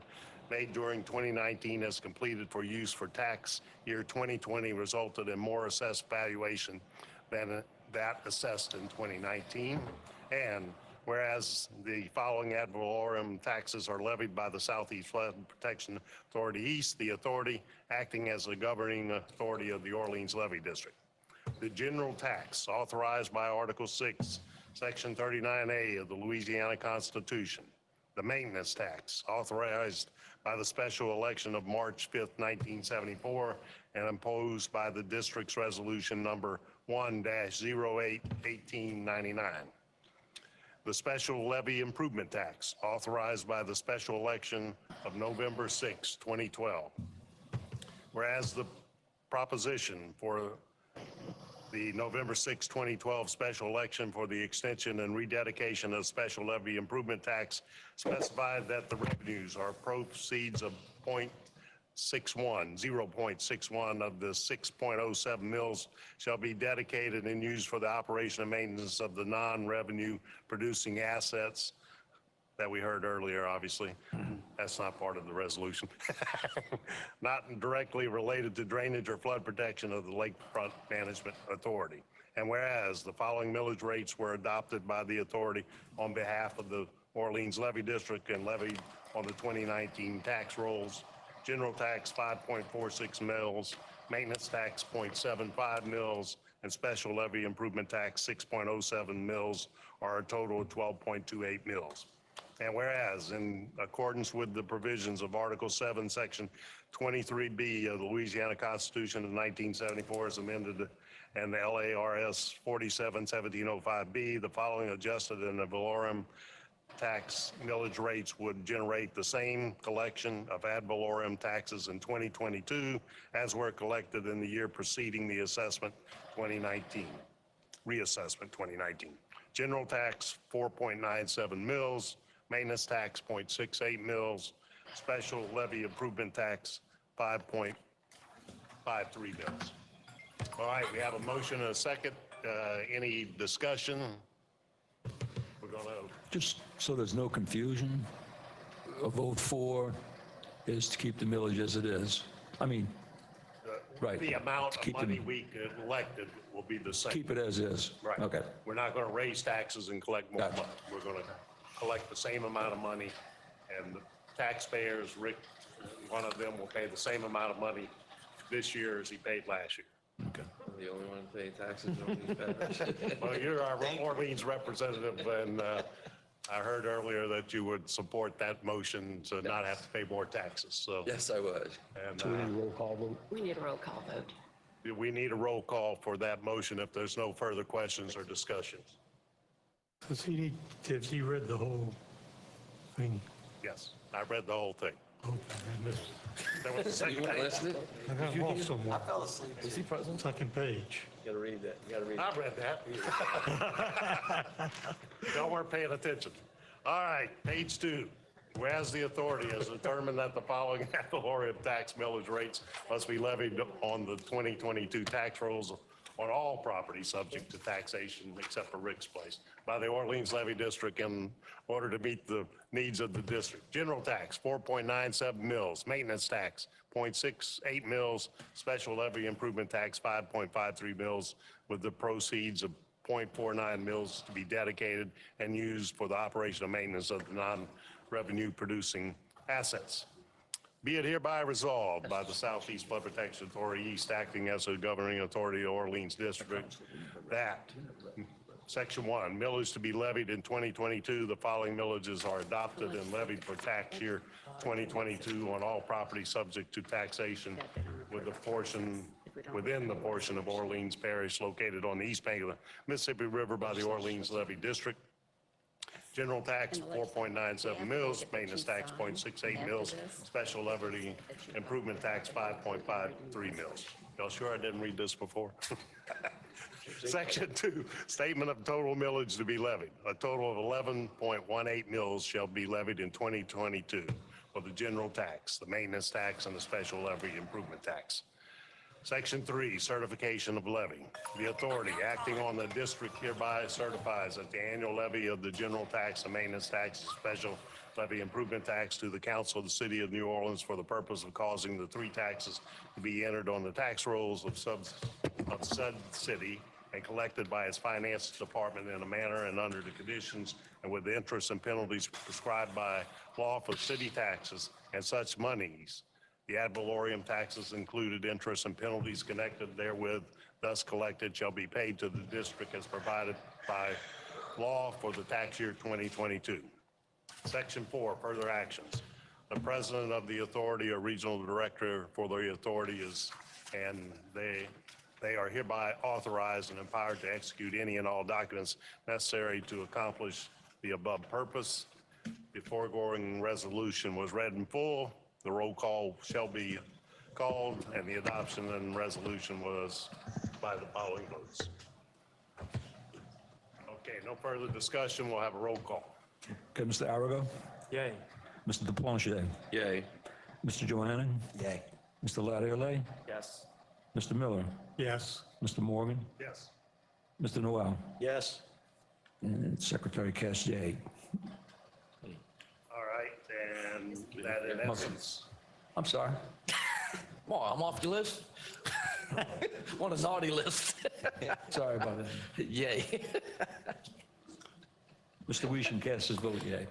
made during 2019 as completed for use for tax year 2020 resulted in more assessed valuation than that assessed in 2019. And whereas the following ad valorem taxes are levied by the Southeast Flood Protection Authority East, the authority acting as the governing authority of the Orleans Levy District. The general tax authorized by Article 6, Section 39A of the Louisiana Constitution. The maintenance tax authorized by the special election of March 5th, 1974, and imposed by the district's resolution number 1-08-1899. The special levy improvement tax authorized by the special election of November 6, 2012. Whereas the proposition for the November 6, 2012 special election for the extension and rededication of special levy improvement tax specified that the revenues are proceeds of 0.61 of the 6.07 mills shall be dedicated and used for the operation and maintenance of the non-revenue producing assets that we heard earlier, obviously. That's not part of the resolution. Not directly related to drainage or flood protection of the Lakefront Management Authority. And whereas the following millage rates were adopted by the authority on behalf of the Orleans Levy District and levied on the 2019 tax rolls: general tax 5.46 mils, maintenance tax 0.75 mils, and special levy improvement tax 6.07 mils, are a total of 12.28 mils. And whereas, in accordance with the provisions of Article 7, Section 23B of the Louisiana Constitution of 1974 as amended, and the LARS 47-1705B, the following adjusted and ad valorem tax millage rates would generate the same collection of ad valorem taxes in 2022 as were collected in the year preceding the assessment 2019, reassessment 2019. General tax 4.97 mils, maintenance tax 0.68 mils, special levy improvement tax 5.53 mils. All right, we have a motion and a second. Any discussion? We're going to Just so there's no confusion, a vote for is to keep the millage as it is. I mean, right. the amount of Keep money them- we elected will be the same. Keep it as is. Right. Okay. We're not going to raise taxes and collect more Gotcha. money. We're going to collect the same amount of money, and the taxpayers, Rick, one of them will pay the same amount of money this year as he paid last year. Okay. I'm the only one to pay taxes on these matters. Well, you're our Orleans representative, and I heard earlier that you would support that motion to not have to pay more taxes, so. Yes, I would. And So we need a roll call vote. We need a roll call vote. we need a roll call for that motion if there's no further questions or discussions. Has he read the whole thing? Yes, I read the whole thing. Okay, I missed. There was a You second weren't page. listening? I got lost somewhere. Fell asleep. Was he present? Second page. You gotta read that. You gotta read I read that. Y'all weren't paying attention. All right, page 2. Whereas the authority has determined that the following ad valorem tax millage rates must be levied on the 2022 tax rolls on all property subject to taxation except for Rick's Place by the Orleans Levy District in order to meet the needs of the district. General tax, 4.97 mils. Maintenance tax, 0.68 mils. Special levy improvement tax, 5.53 mils, with the proceeds of 0.49 mils to be dedicated and used for the operation and maintenance of the non-revenue producing assets. Be it hereby resolved by the Southeast Flood Protection Authority East, acting as a governing authority of Orleans District, that Section 1, millage to be levied in 2022, the following millages are adopted and levied for tax year 2022 on all property subject to taxation with the portion within the portion of Orleans Parish located on the east bank of the Mississippi River by the Orleans Levy District. General tax, 4.97 mils, maintenance tax, 0.68 mils, special levy improvement tax, 5.53 mils. Y'all sure I didn't read this before? Section 2, statement of total millage to be levied. A total of 11.18 mils shall be levied in 2022 for the general tax, the maintenance tax, and the special levy improvement tax. Section 3, certification of levy. The authority acting on the district hereby certifies that the annual levy of the general tax, the maintenance tax, and special levy improvement tax to the council of the city of New Orleans for the purpose of causing the three taxes to be entered on the tax rolls of said city and collected by its finance department in a manner and under the conditions and with the interest and penalties prescribed by law for city taxes and such monies. The ad valorem taxes included interest and penalties connected therewith thus collected shall be paid to the district as provided by law for the tax year 2022. Section 4, further actions. The president of the authority or regional director for the authority is, and they are hereby authorized and empowered to execute any and all documents necessary to accomplish the above purpose. The foregoing resolution was read in full. The roll call shall be called, and the adoption and resolution was by the following votes. Okay, no further discussion. We'll have a roll call. Okay, Mr. Arago? Yay. Mr. DePlanche? Yay. Mr. Johannan? Yay. Mr. Latierley? Yes. Mr. Miller? Yes. Mr. Morgan? Yes. Mr. Noel? Yes. And Secretary Cash, yay. All right, and that in essence, I'm sorry. Well, I'm off the list. On a naughty list. Sorry about that. Yay. Mr. Weesham casts his vote, yay.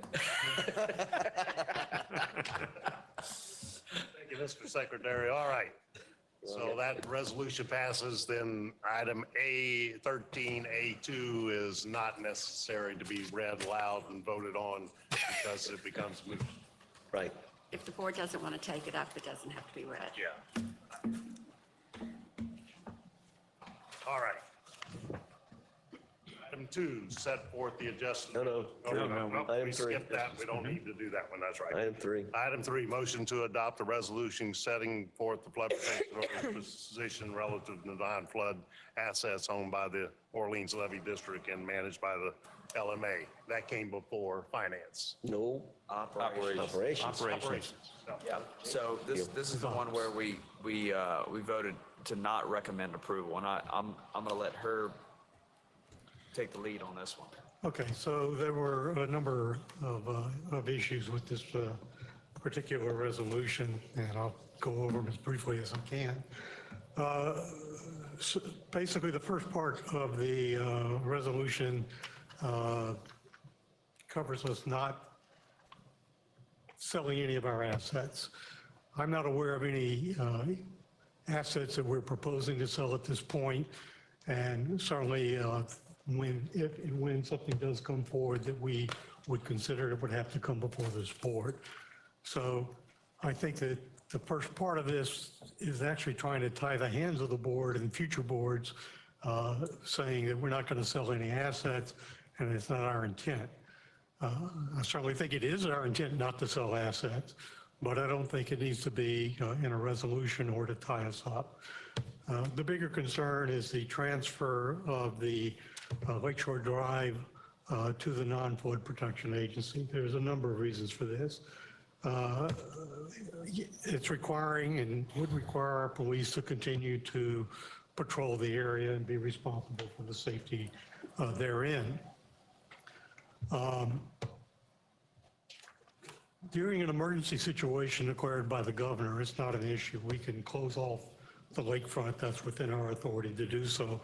thank you, Mr. Secretary. All right. So that resolution passes, then item A13A2 is not necessary to be read loud and voted on because it becomes moot. Right. If the board doesn't want to take it up, it doesn't have to be read. Yeah. All right. Item 2, set forth the adjustment. No. Item We 3. skipped that. We don't need to do that one. That's right. Item 3. Item 3, motion to adopt a resolution setting forth the flood protection ordinance position relative to non-flood assets owned by the Orleans Levee District and managed by the LMA. That came before finance. No. Operations. Operations. Yeah, so this is the one where we voted to not recommend approval, and I'm gonna let her take the lead on this one. Okay, so there were a number of issues with this particular resolution, and I'll go over them as briefly as I can. So basically, the first part of the resolution covers us not selling any of our assets. I'm not aware of any assets that we're proposing to sell at this point, and certainly if and when something does come forward that we would consider, it would have to come before this board. So I think that the first part of this is actually trying to tie the hands of the board and future boards, saying that we're not going to sell any assets, and it's not our intent. I certainly think it is our intent not to sell assets, but I don't think it needs to be in a resolution or to tie us up. The bigger concern is the transfer of the Lakeshore Drive to the Non-Flood Protection Agency. There's a number of reasons for this. It's requiring and would require our police to continue to patrol the area and be responsible for the safety therein. During an emergency situation declared by the governor, it's not an issue. We can close off the lakefront. That's within our authority to do so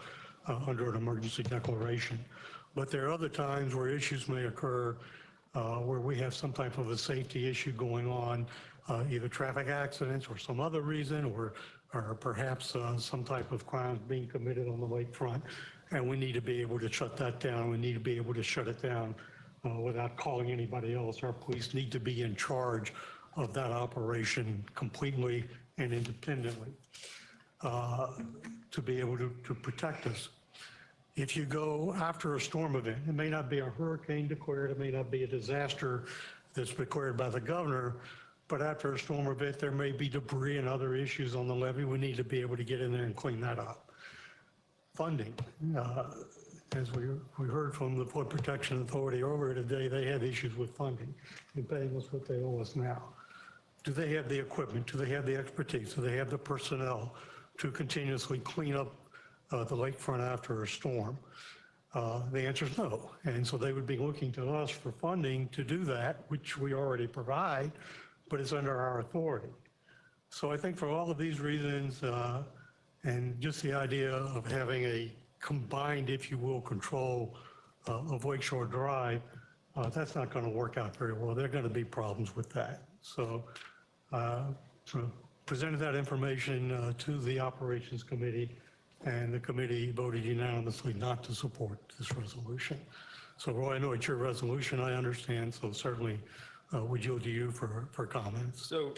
under an emergency declaration. But there are other times where issues may occur where we have some type of a safety issue going on, either traffic accidents or some other reason, or perhaps some type of crime being committed on the lakefront, and we need to be able to shut that down. We need to be able to shut it down without calling anybody else. Our police need to be in charge of that operation completely and independently to be able to protect us. if you go after a storm event, it may not be a hurricane declared, it may not be a disaster that's declared by the governor, but after a storm event, there may be debris and other issues on the levee. We need to be able to get in there and clean that up. Funding, as we heard from the Flood Protection Authority earlier today, they have issues with funding and paying us what they owe us now. Do they have the equipment? Do they have the expertise? Do they have the personnel to continuously clean up the lakefront after a storm? The answer is no. And so they would be looking to us for funding to do that, which we already provide, but it's under our authority. So I think for all of these reasons, and just the idea of having a combined, if you will, control of Lakeshore Drive, that's not going to work out very well. There are going to be problems with that. So presented that information to the Operations Committee, and the committee voted unanimously not to support this resolution. So Roy, I know it's your resolution, I understand, so certainly we yield to you for comments. So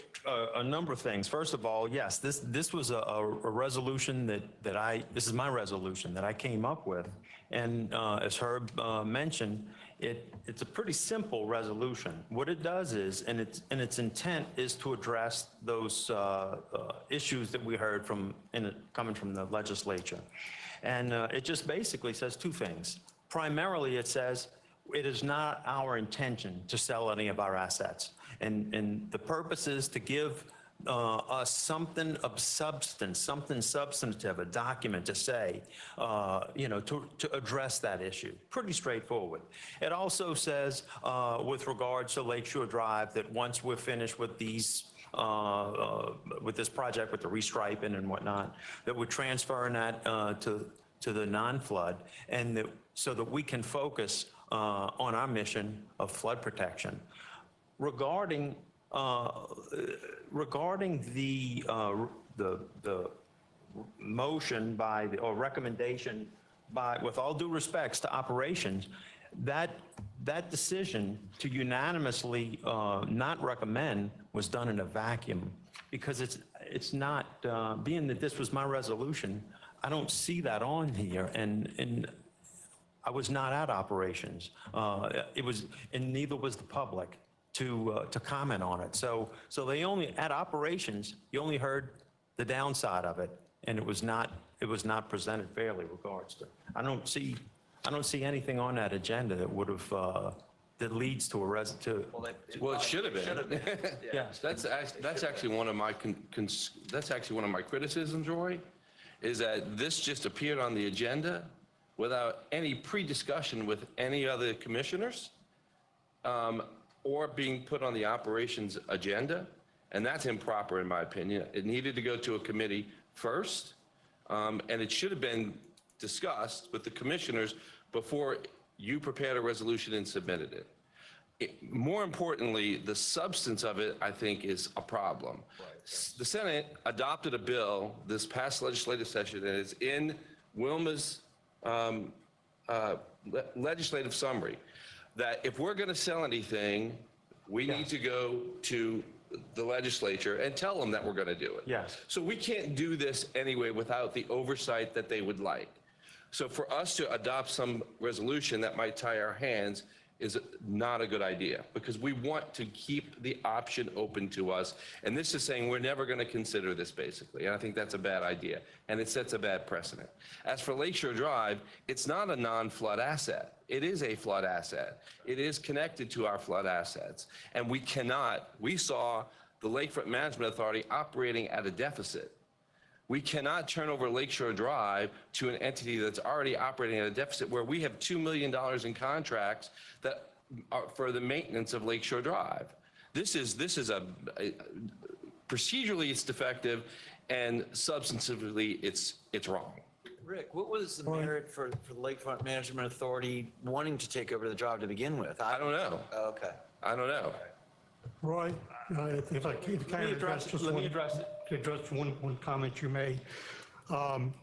a number of things. First of all, yes, this was a resolution this is my resolution that I came up with. And as Herb mentioned, it's a pretty simple resolution. What it does is, and its intent is to address those issues that we heard coming from the legislature. And it just basically says two things. Primarily, it says, it is not our intention to sell any of our assets. And the purpose is to give us something of substance, something substantive, a document to say, to address that issue. Pretty straightforward. It also says, with regards to Lakeshore Drive, that once we're finished with these with this project, with the restriping and whatnot, that we're transferring that to the non-flood, and so that we can focus on our mission of flood protection. Regarding the motion or recommendation with all due respects to operations, that decision to unanimously not recommend was done in a vacuum, because it's not, being that this was my resolution, I don't see that on here, and I was not at operations. And neither was the public to comment on it. So they only, at operations, you only heard the downside of it, and it was not presented fairly regards to. I don't see anything on that agenda that would have that leads to a Well, it should have been. Yes. That's actually one of my that's actually one of my criticisms, Roy, is that this just appeared on the agenda without any pre-discussion with any other commissioners, or being put on the operations agenda, and that's improper in my opinion. It needed to go to a committee first, and it should have been discussed with the commissioners before you prepared a resolution and submitted it. More importantly, the substance of it, I think, is a problem. Right. The Senate adopted a bill this past legislative session, and it's in Wilma's legislative summary, that if we're going to sell anything, we need to go to the legislature and tell them that we're going to do it. Yes. So we can't do this anyway without the oversight that they would like. So for us to adopt some resolution that might tie our hands is not a good idea, because we want to keep the option open to us. And this is saying we're never going to consider this, basically. And I think that's a bad idea, and it sets a bad precedent. As for Lakeshore Drive, it's not a non-flood asset. It is a flood asset. It is connected to our flood assets. And we saw the Lakefront Management Authority operating at a deficit. We cannot turn over Lakeshore Drive to an entity that's already operating at a deficit, where we have $2 million in contracts that are for the maintenance of Lakeshore Drive. This is procedurally it's defective, and substantively it's wrong. Rick, what was the merit for the Lakefront Management Authority wanting to take over the job to begin with? I don't know. Oh, okay. I don't know. Roy, if I can address one comment you made.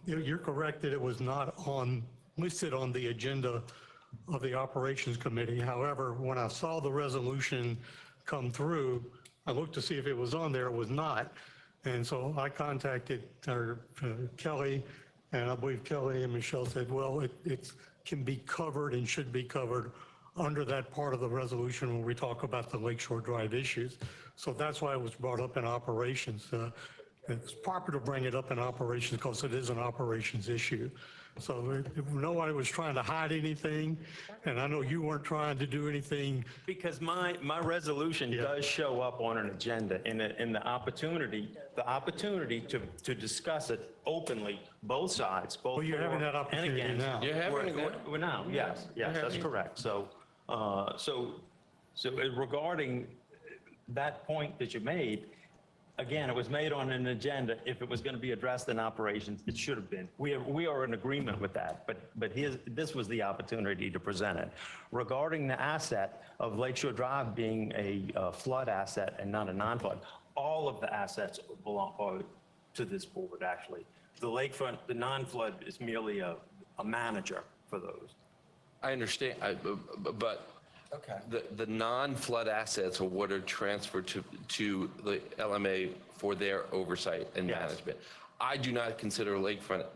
You're correct that it was not listed on the agenda of the Operations Committee. However, when I saw the resolution come through, I looked to see if it was on there. It was not. And so I contacted Kelly And I believe Kelly and Michelle said, well, it can be covered and should be covered under that part of the resolution when we talk about the Lakeshore Drive issues. So that's why it was brought up in operations. It's proper to bring it up in operations because it is an operations issue. So nobody was trying to hide anything, and I know you weren't trying to do anything. Because my resolution does show up on an agenda in the opportunity to discuss it openly, both sides, both Well, you're having that for and opportunity against. now. You're having it now. We're now, yes, that's correct. So regarding that point that you made, again, it was made on an agenda. If it was going to be addressed in operations, it should have been. We are in agreement with that, but this was the opportunity to present it. Regarding the asset of Lakeshore Drive being a flood asset and not a non-flood, all of the assets belong to this board, actually. The lakefront, the non-flood is merely a manager for those. I understand, but the non-flood assets are what are transferred to the LMA for their oversight and management. I do not consider Lakefront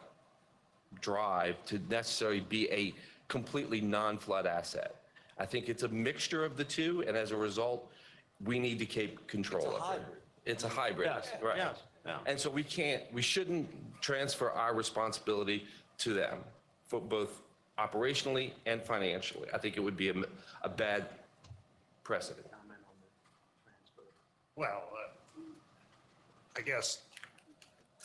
Drive to necessarily be a completely non-flood asset. I think it's a mixture of the two, and as a result, we need to keep control of it. It's a hybrid, right? Yes, yeah. And so we shouldn't transfer our responsibility to them for both operationally and financially. I think it would be a bad precedent. Well, I guess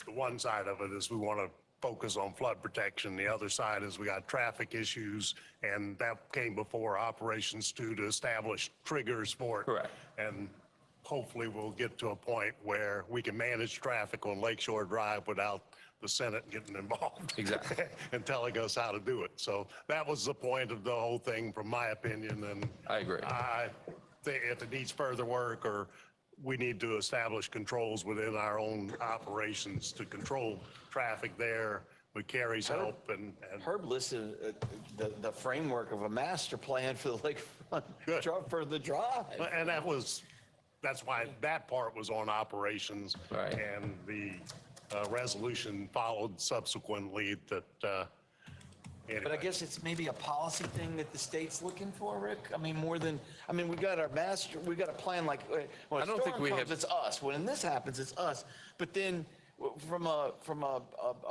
the one side of it is we want to focus on flood protection. The other side is we got traffic issues, and that came before Operations 2 to establish triggers for it. Correct. And hopefully we'll get to a point where we can manage traffic on Lakeshore Drive without the Senate getting involved. Exactly. And telling us how to do it. So that was the point of the whole thing, from my opinion, and I agree. I think if it needs further work, or we need to establish controls within our own operations to control traffic there with Kerry's help and Herb listed the framework of a master plan for the lakefront, for the drive. And that's why that part was on operations. Right. And the resolution followed subsequently that, But I anyway. guess it's maybe a policy thing that the state's looking for, Rick? I mean, we got our master, we got a plan like, when I a don't think storm we comes, have- it's us. When this happens, it's us. But then from a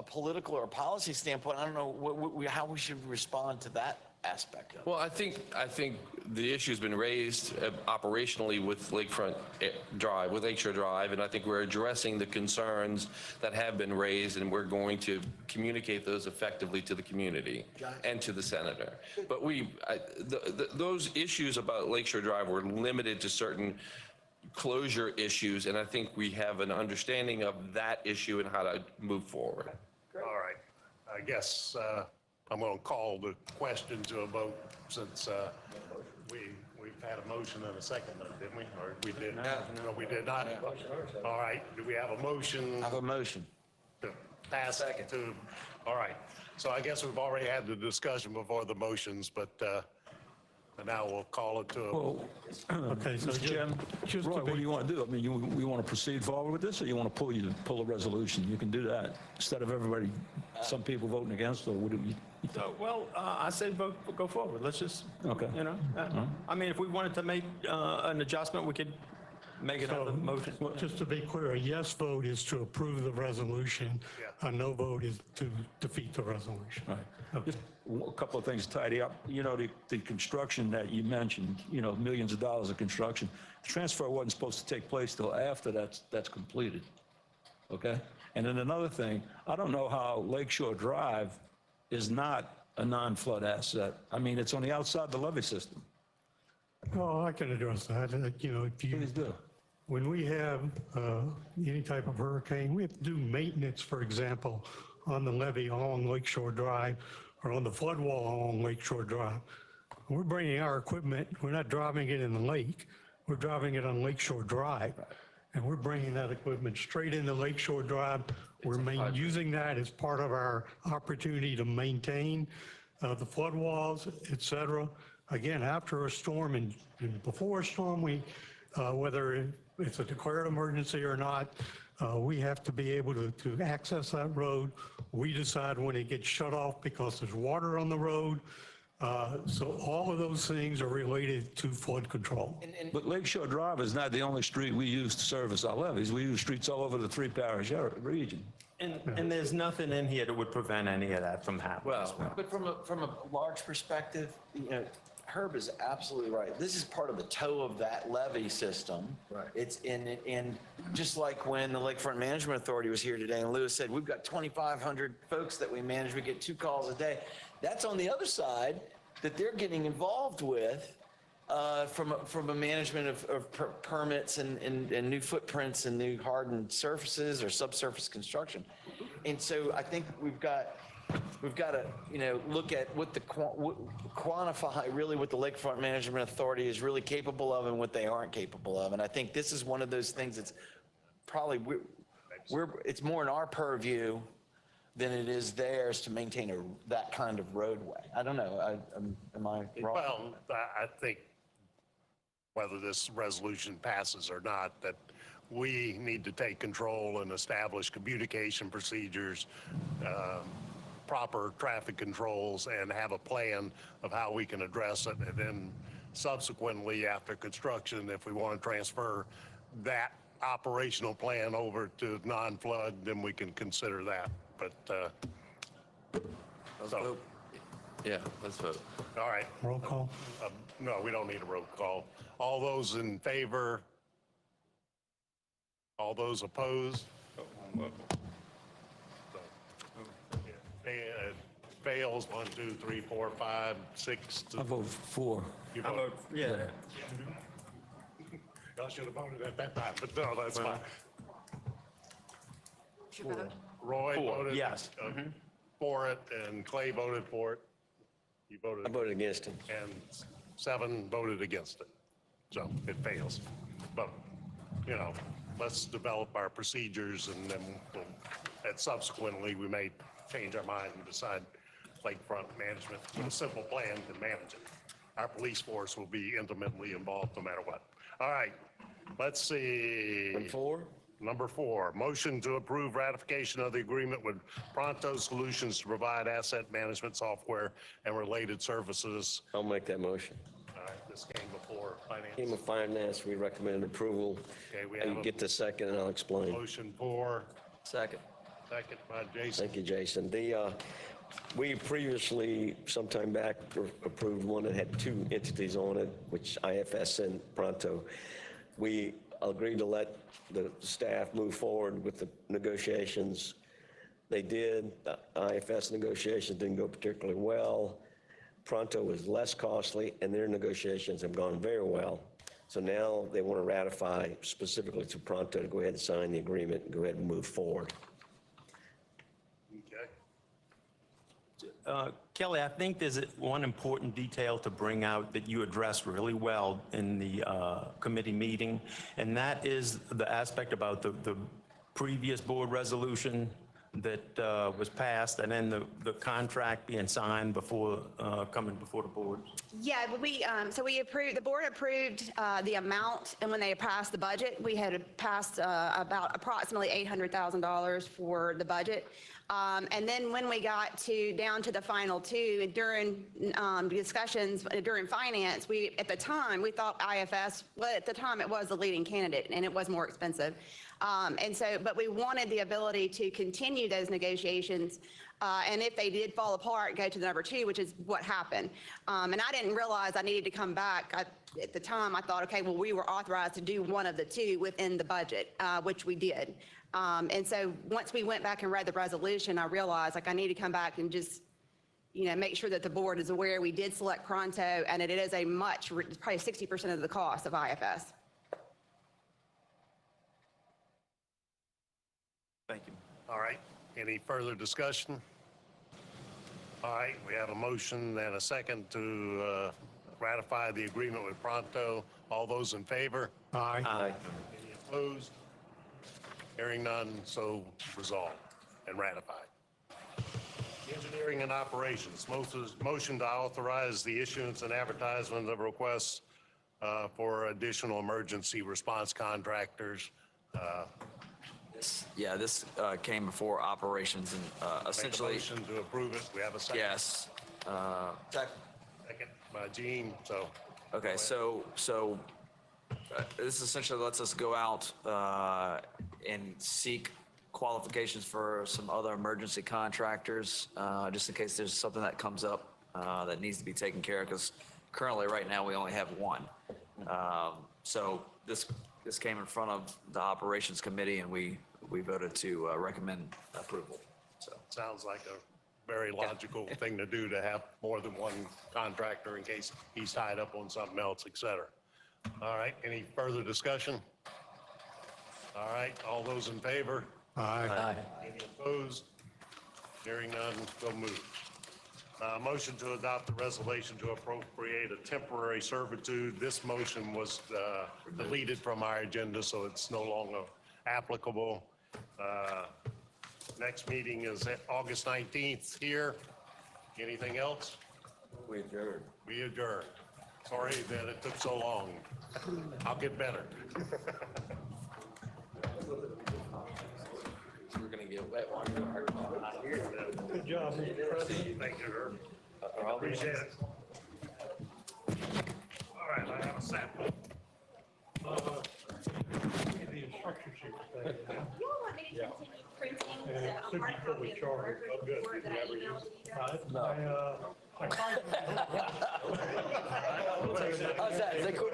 political or policy standpoint, I don't know how we should respond to that aspect of it. Well, I think the issue's been raised operationally with Lakefront Drive, with Lakeshore Drive, and I think we're addressing the concerns that have been raised, and we're going to communicate those effectively to the community and to the senator. But those issues about Lakeshore Drive were limited to certain closure issues, and I think we have an understanding of that issue and how to move forward. All right. I guess I'm going to call the question to a vote, since we've had a motion and a second, didn't we? Or we did? No, we did not. All right. Do we have a motion? I have a motion. To pass to, all right. So I guess we've already had the discussion before the motions, but now we'll call it to a. Well, Okay, so Mr. Chairman, just Roy, to what do be, you want to do? I mean, we want to proceed forward with this, or you want to pull a resolution? You can do that, instead of everybody, some people voting against, or what do you? Well, I say go forward. Let's just, Okay. I mean, if we wanted to make an adjustment, we could make another motion. just to be clear, a yes vote is to approve the resolution. A no vote is to defeat the resolution. Just a couple of things to tidy up. You know, the construction that you mentioned, millions of dollars of construction, the transfer wasn't supposed to take place till after that's completed. Okay? And then another thing, I don't know how Lakeshore Drive is not a non-flood asset. I mean, it's on the outside of the levee system. Oh, I can address that. If you. Please do. When we have any type of hurricane, we have to do maintenance, for example, on the levee along Lakeshore Drive or on the flood wall along Lakeshore Drive. We're bringing our equipment, we're not driving it in the lake, we're driving it on Lakeshore Drive. And we're bringing that equipment straight into Lakeshore Drive. We're using that as part of our opportunity to maintain the flood walls, et cetera. Again, after a storm and before a storm, whether it's a declared emergency or not, We have to be able to access that road. We decide when it gets shut off because there's water on the road. So all of those things are related to flood control. But Lakeshore Drive is not the only street we use to service our levees. We use streets all over the three parish region. And there's nothing in here that would prevent any of that from happening. Well, but from a large perspective, you know, Herb is absolutely right. This is part of the toe of that levee system. Right. It's in just like when the Lakefront Management Authority was here today and Lewis said, we've got 2,500 folks that we manage. We get 2 calls a day. That's on the other side that they're getting involved with from a management of permits and new footprints and new hardened surfaces or subsurface construction. And so I think we've got to, you know, look at what quantify really what the Lakefront Management Authority is really capable of and what they aren't capable of. And I think this is one of those things that's probably it's more in our purview than it is theirs to maintain that kind of roadway. I don't know. Am I wrong? Well, I think whether this resolution passes or not, that we need to take control and establish communication procedures, proper traffic controls, and have a plan of how we can address it. And then subsequently, after construction, if we want to transfer that operational plan over to non-flood, then we can consider that. But, so, Yeah, let's vote. all right. Roll call. No, we don't need a roll call. All those in favor? All those opposed? Fails, 1, 2, 3, 4, 5, 6. I vote for. You vote? Yeah. I should have voted at that time, but no, that's fine. Roy voted? Yes. For it, and Clay voted for it. You voted? I voted against him. And 7 voted against it. So it fails. But, you know, let's develop our procedures, and then and subsequently we may change our mind and decide lakefront management with a simple plan to manage it. Our police force will be intimately involved no matter what. All right, let's see. Number 4, motion to approve ratification of the agreement with Pronto Solutions to provide asset management software and related services. I'll make that motion. All right, this came before finance. Team of Finance, we recommend approval. Okay, we You have a get the second and I'll explain. motion for, Second. second by Jason. Thank you, Jason. We previously, sometime back, approved one that had 2 entities on it, which IFS and Pronto. We agreed to let the staff move forward with the negotiations. They did. The IFS negotiations didn't go particularly well. Pronto was less costly, and their negotiations have gone very well. So now they want to ratify specifically to Pronto to go ahead and sign the agreement and go ahead and move forward. Okay. Kelly, I think there's one important detail to bring out that you addressed really well in the committee meeting, and that is the aspect about the previous board resolution that was passed, and then the contract being signed before coming before the board. Yeah, so we approved, the board approved the amount, and when they passed the budget, we had passed about approximately $800,000 for the budget. And then when we got down to the final 2, during discussions during finance, at the time, we thought IFS, well, at the time it was the leading candidate and it was more expensive. But we wanted the ability to continue those negotiations. And if they did fall apart, go to the number 2, which is what happened. And I didn't realize I needed to come back. At the time, I thought, okay, well, we were authorized to do one of the 2 within the budget, which we did. And so once we went back and read the resolution, I realized like I need to come back and just, make sure that the board is aware we did select Pronto, and it is probably 60% of the cost of IFS. Thank you. All right, any further discussion? All right, we have a motion and a second to ratify the agreement with Pronto. All those in favor? Aye. Aye. Any opposed? Hearing none, so resolved and ratified. Engineering and operations, motion to authorize the issuance and advertisement of requests for additional emergency response contractors. Yes, yeah, this came before operations and Make a essentially, motion to approve it. We have a second. yes. Second by Gene, so. Okay, so this essentially lets us go out and seek qualifications for some other emergency contractors, just in case there's something that comes up that needs to be taken care of, because currently, right now, we only have one. So this came in front of the operations committee, and we voted to recommend approval, so. Sounds like a very logical thing to do, to have more than one contractor in case he's tied up on something else, et cetera. All right, any further discussion? All right, all those in favor? Aye. Any opposed? Hearing none, so moved. Motion to adopt the resolution to appropriate a temporary servitude. This motion was deleted from our agenda, so it's no longer applicable. Next meeting is August 19th here. Anything else? We adjourned. We adjourn. Sorry that it took so long. I'll get better. We're gonna get wet while you're Good job, Mr. President. Thank you, Herb. Appreciate it. All right, I have a sample. The instruction sheet. Yeah. And it should be fully charged. Oh, good. I tried to- How's that? Is that cool?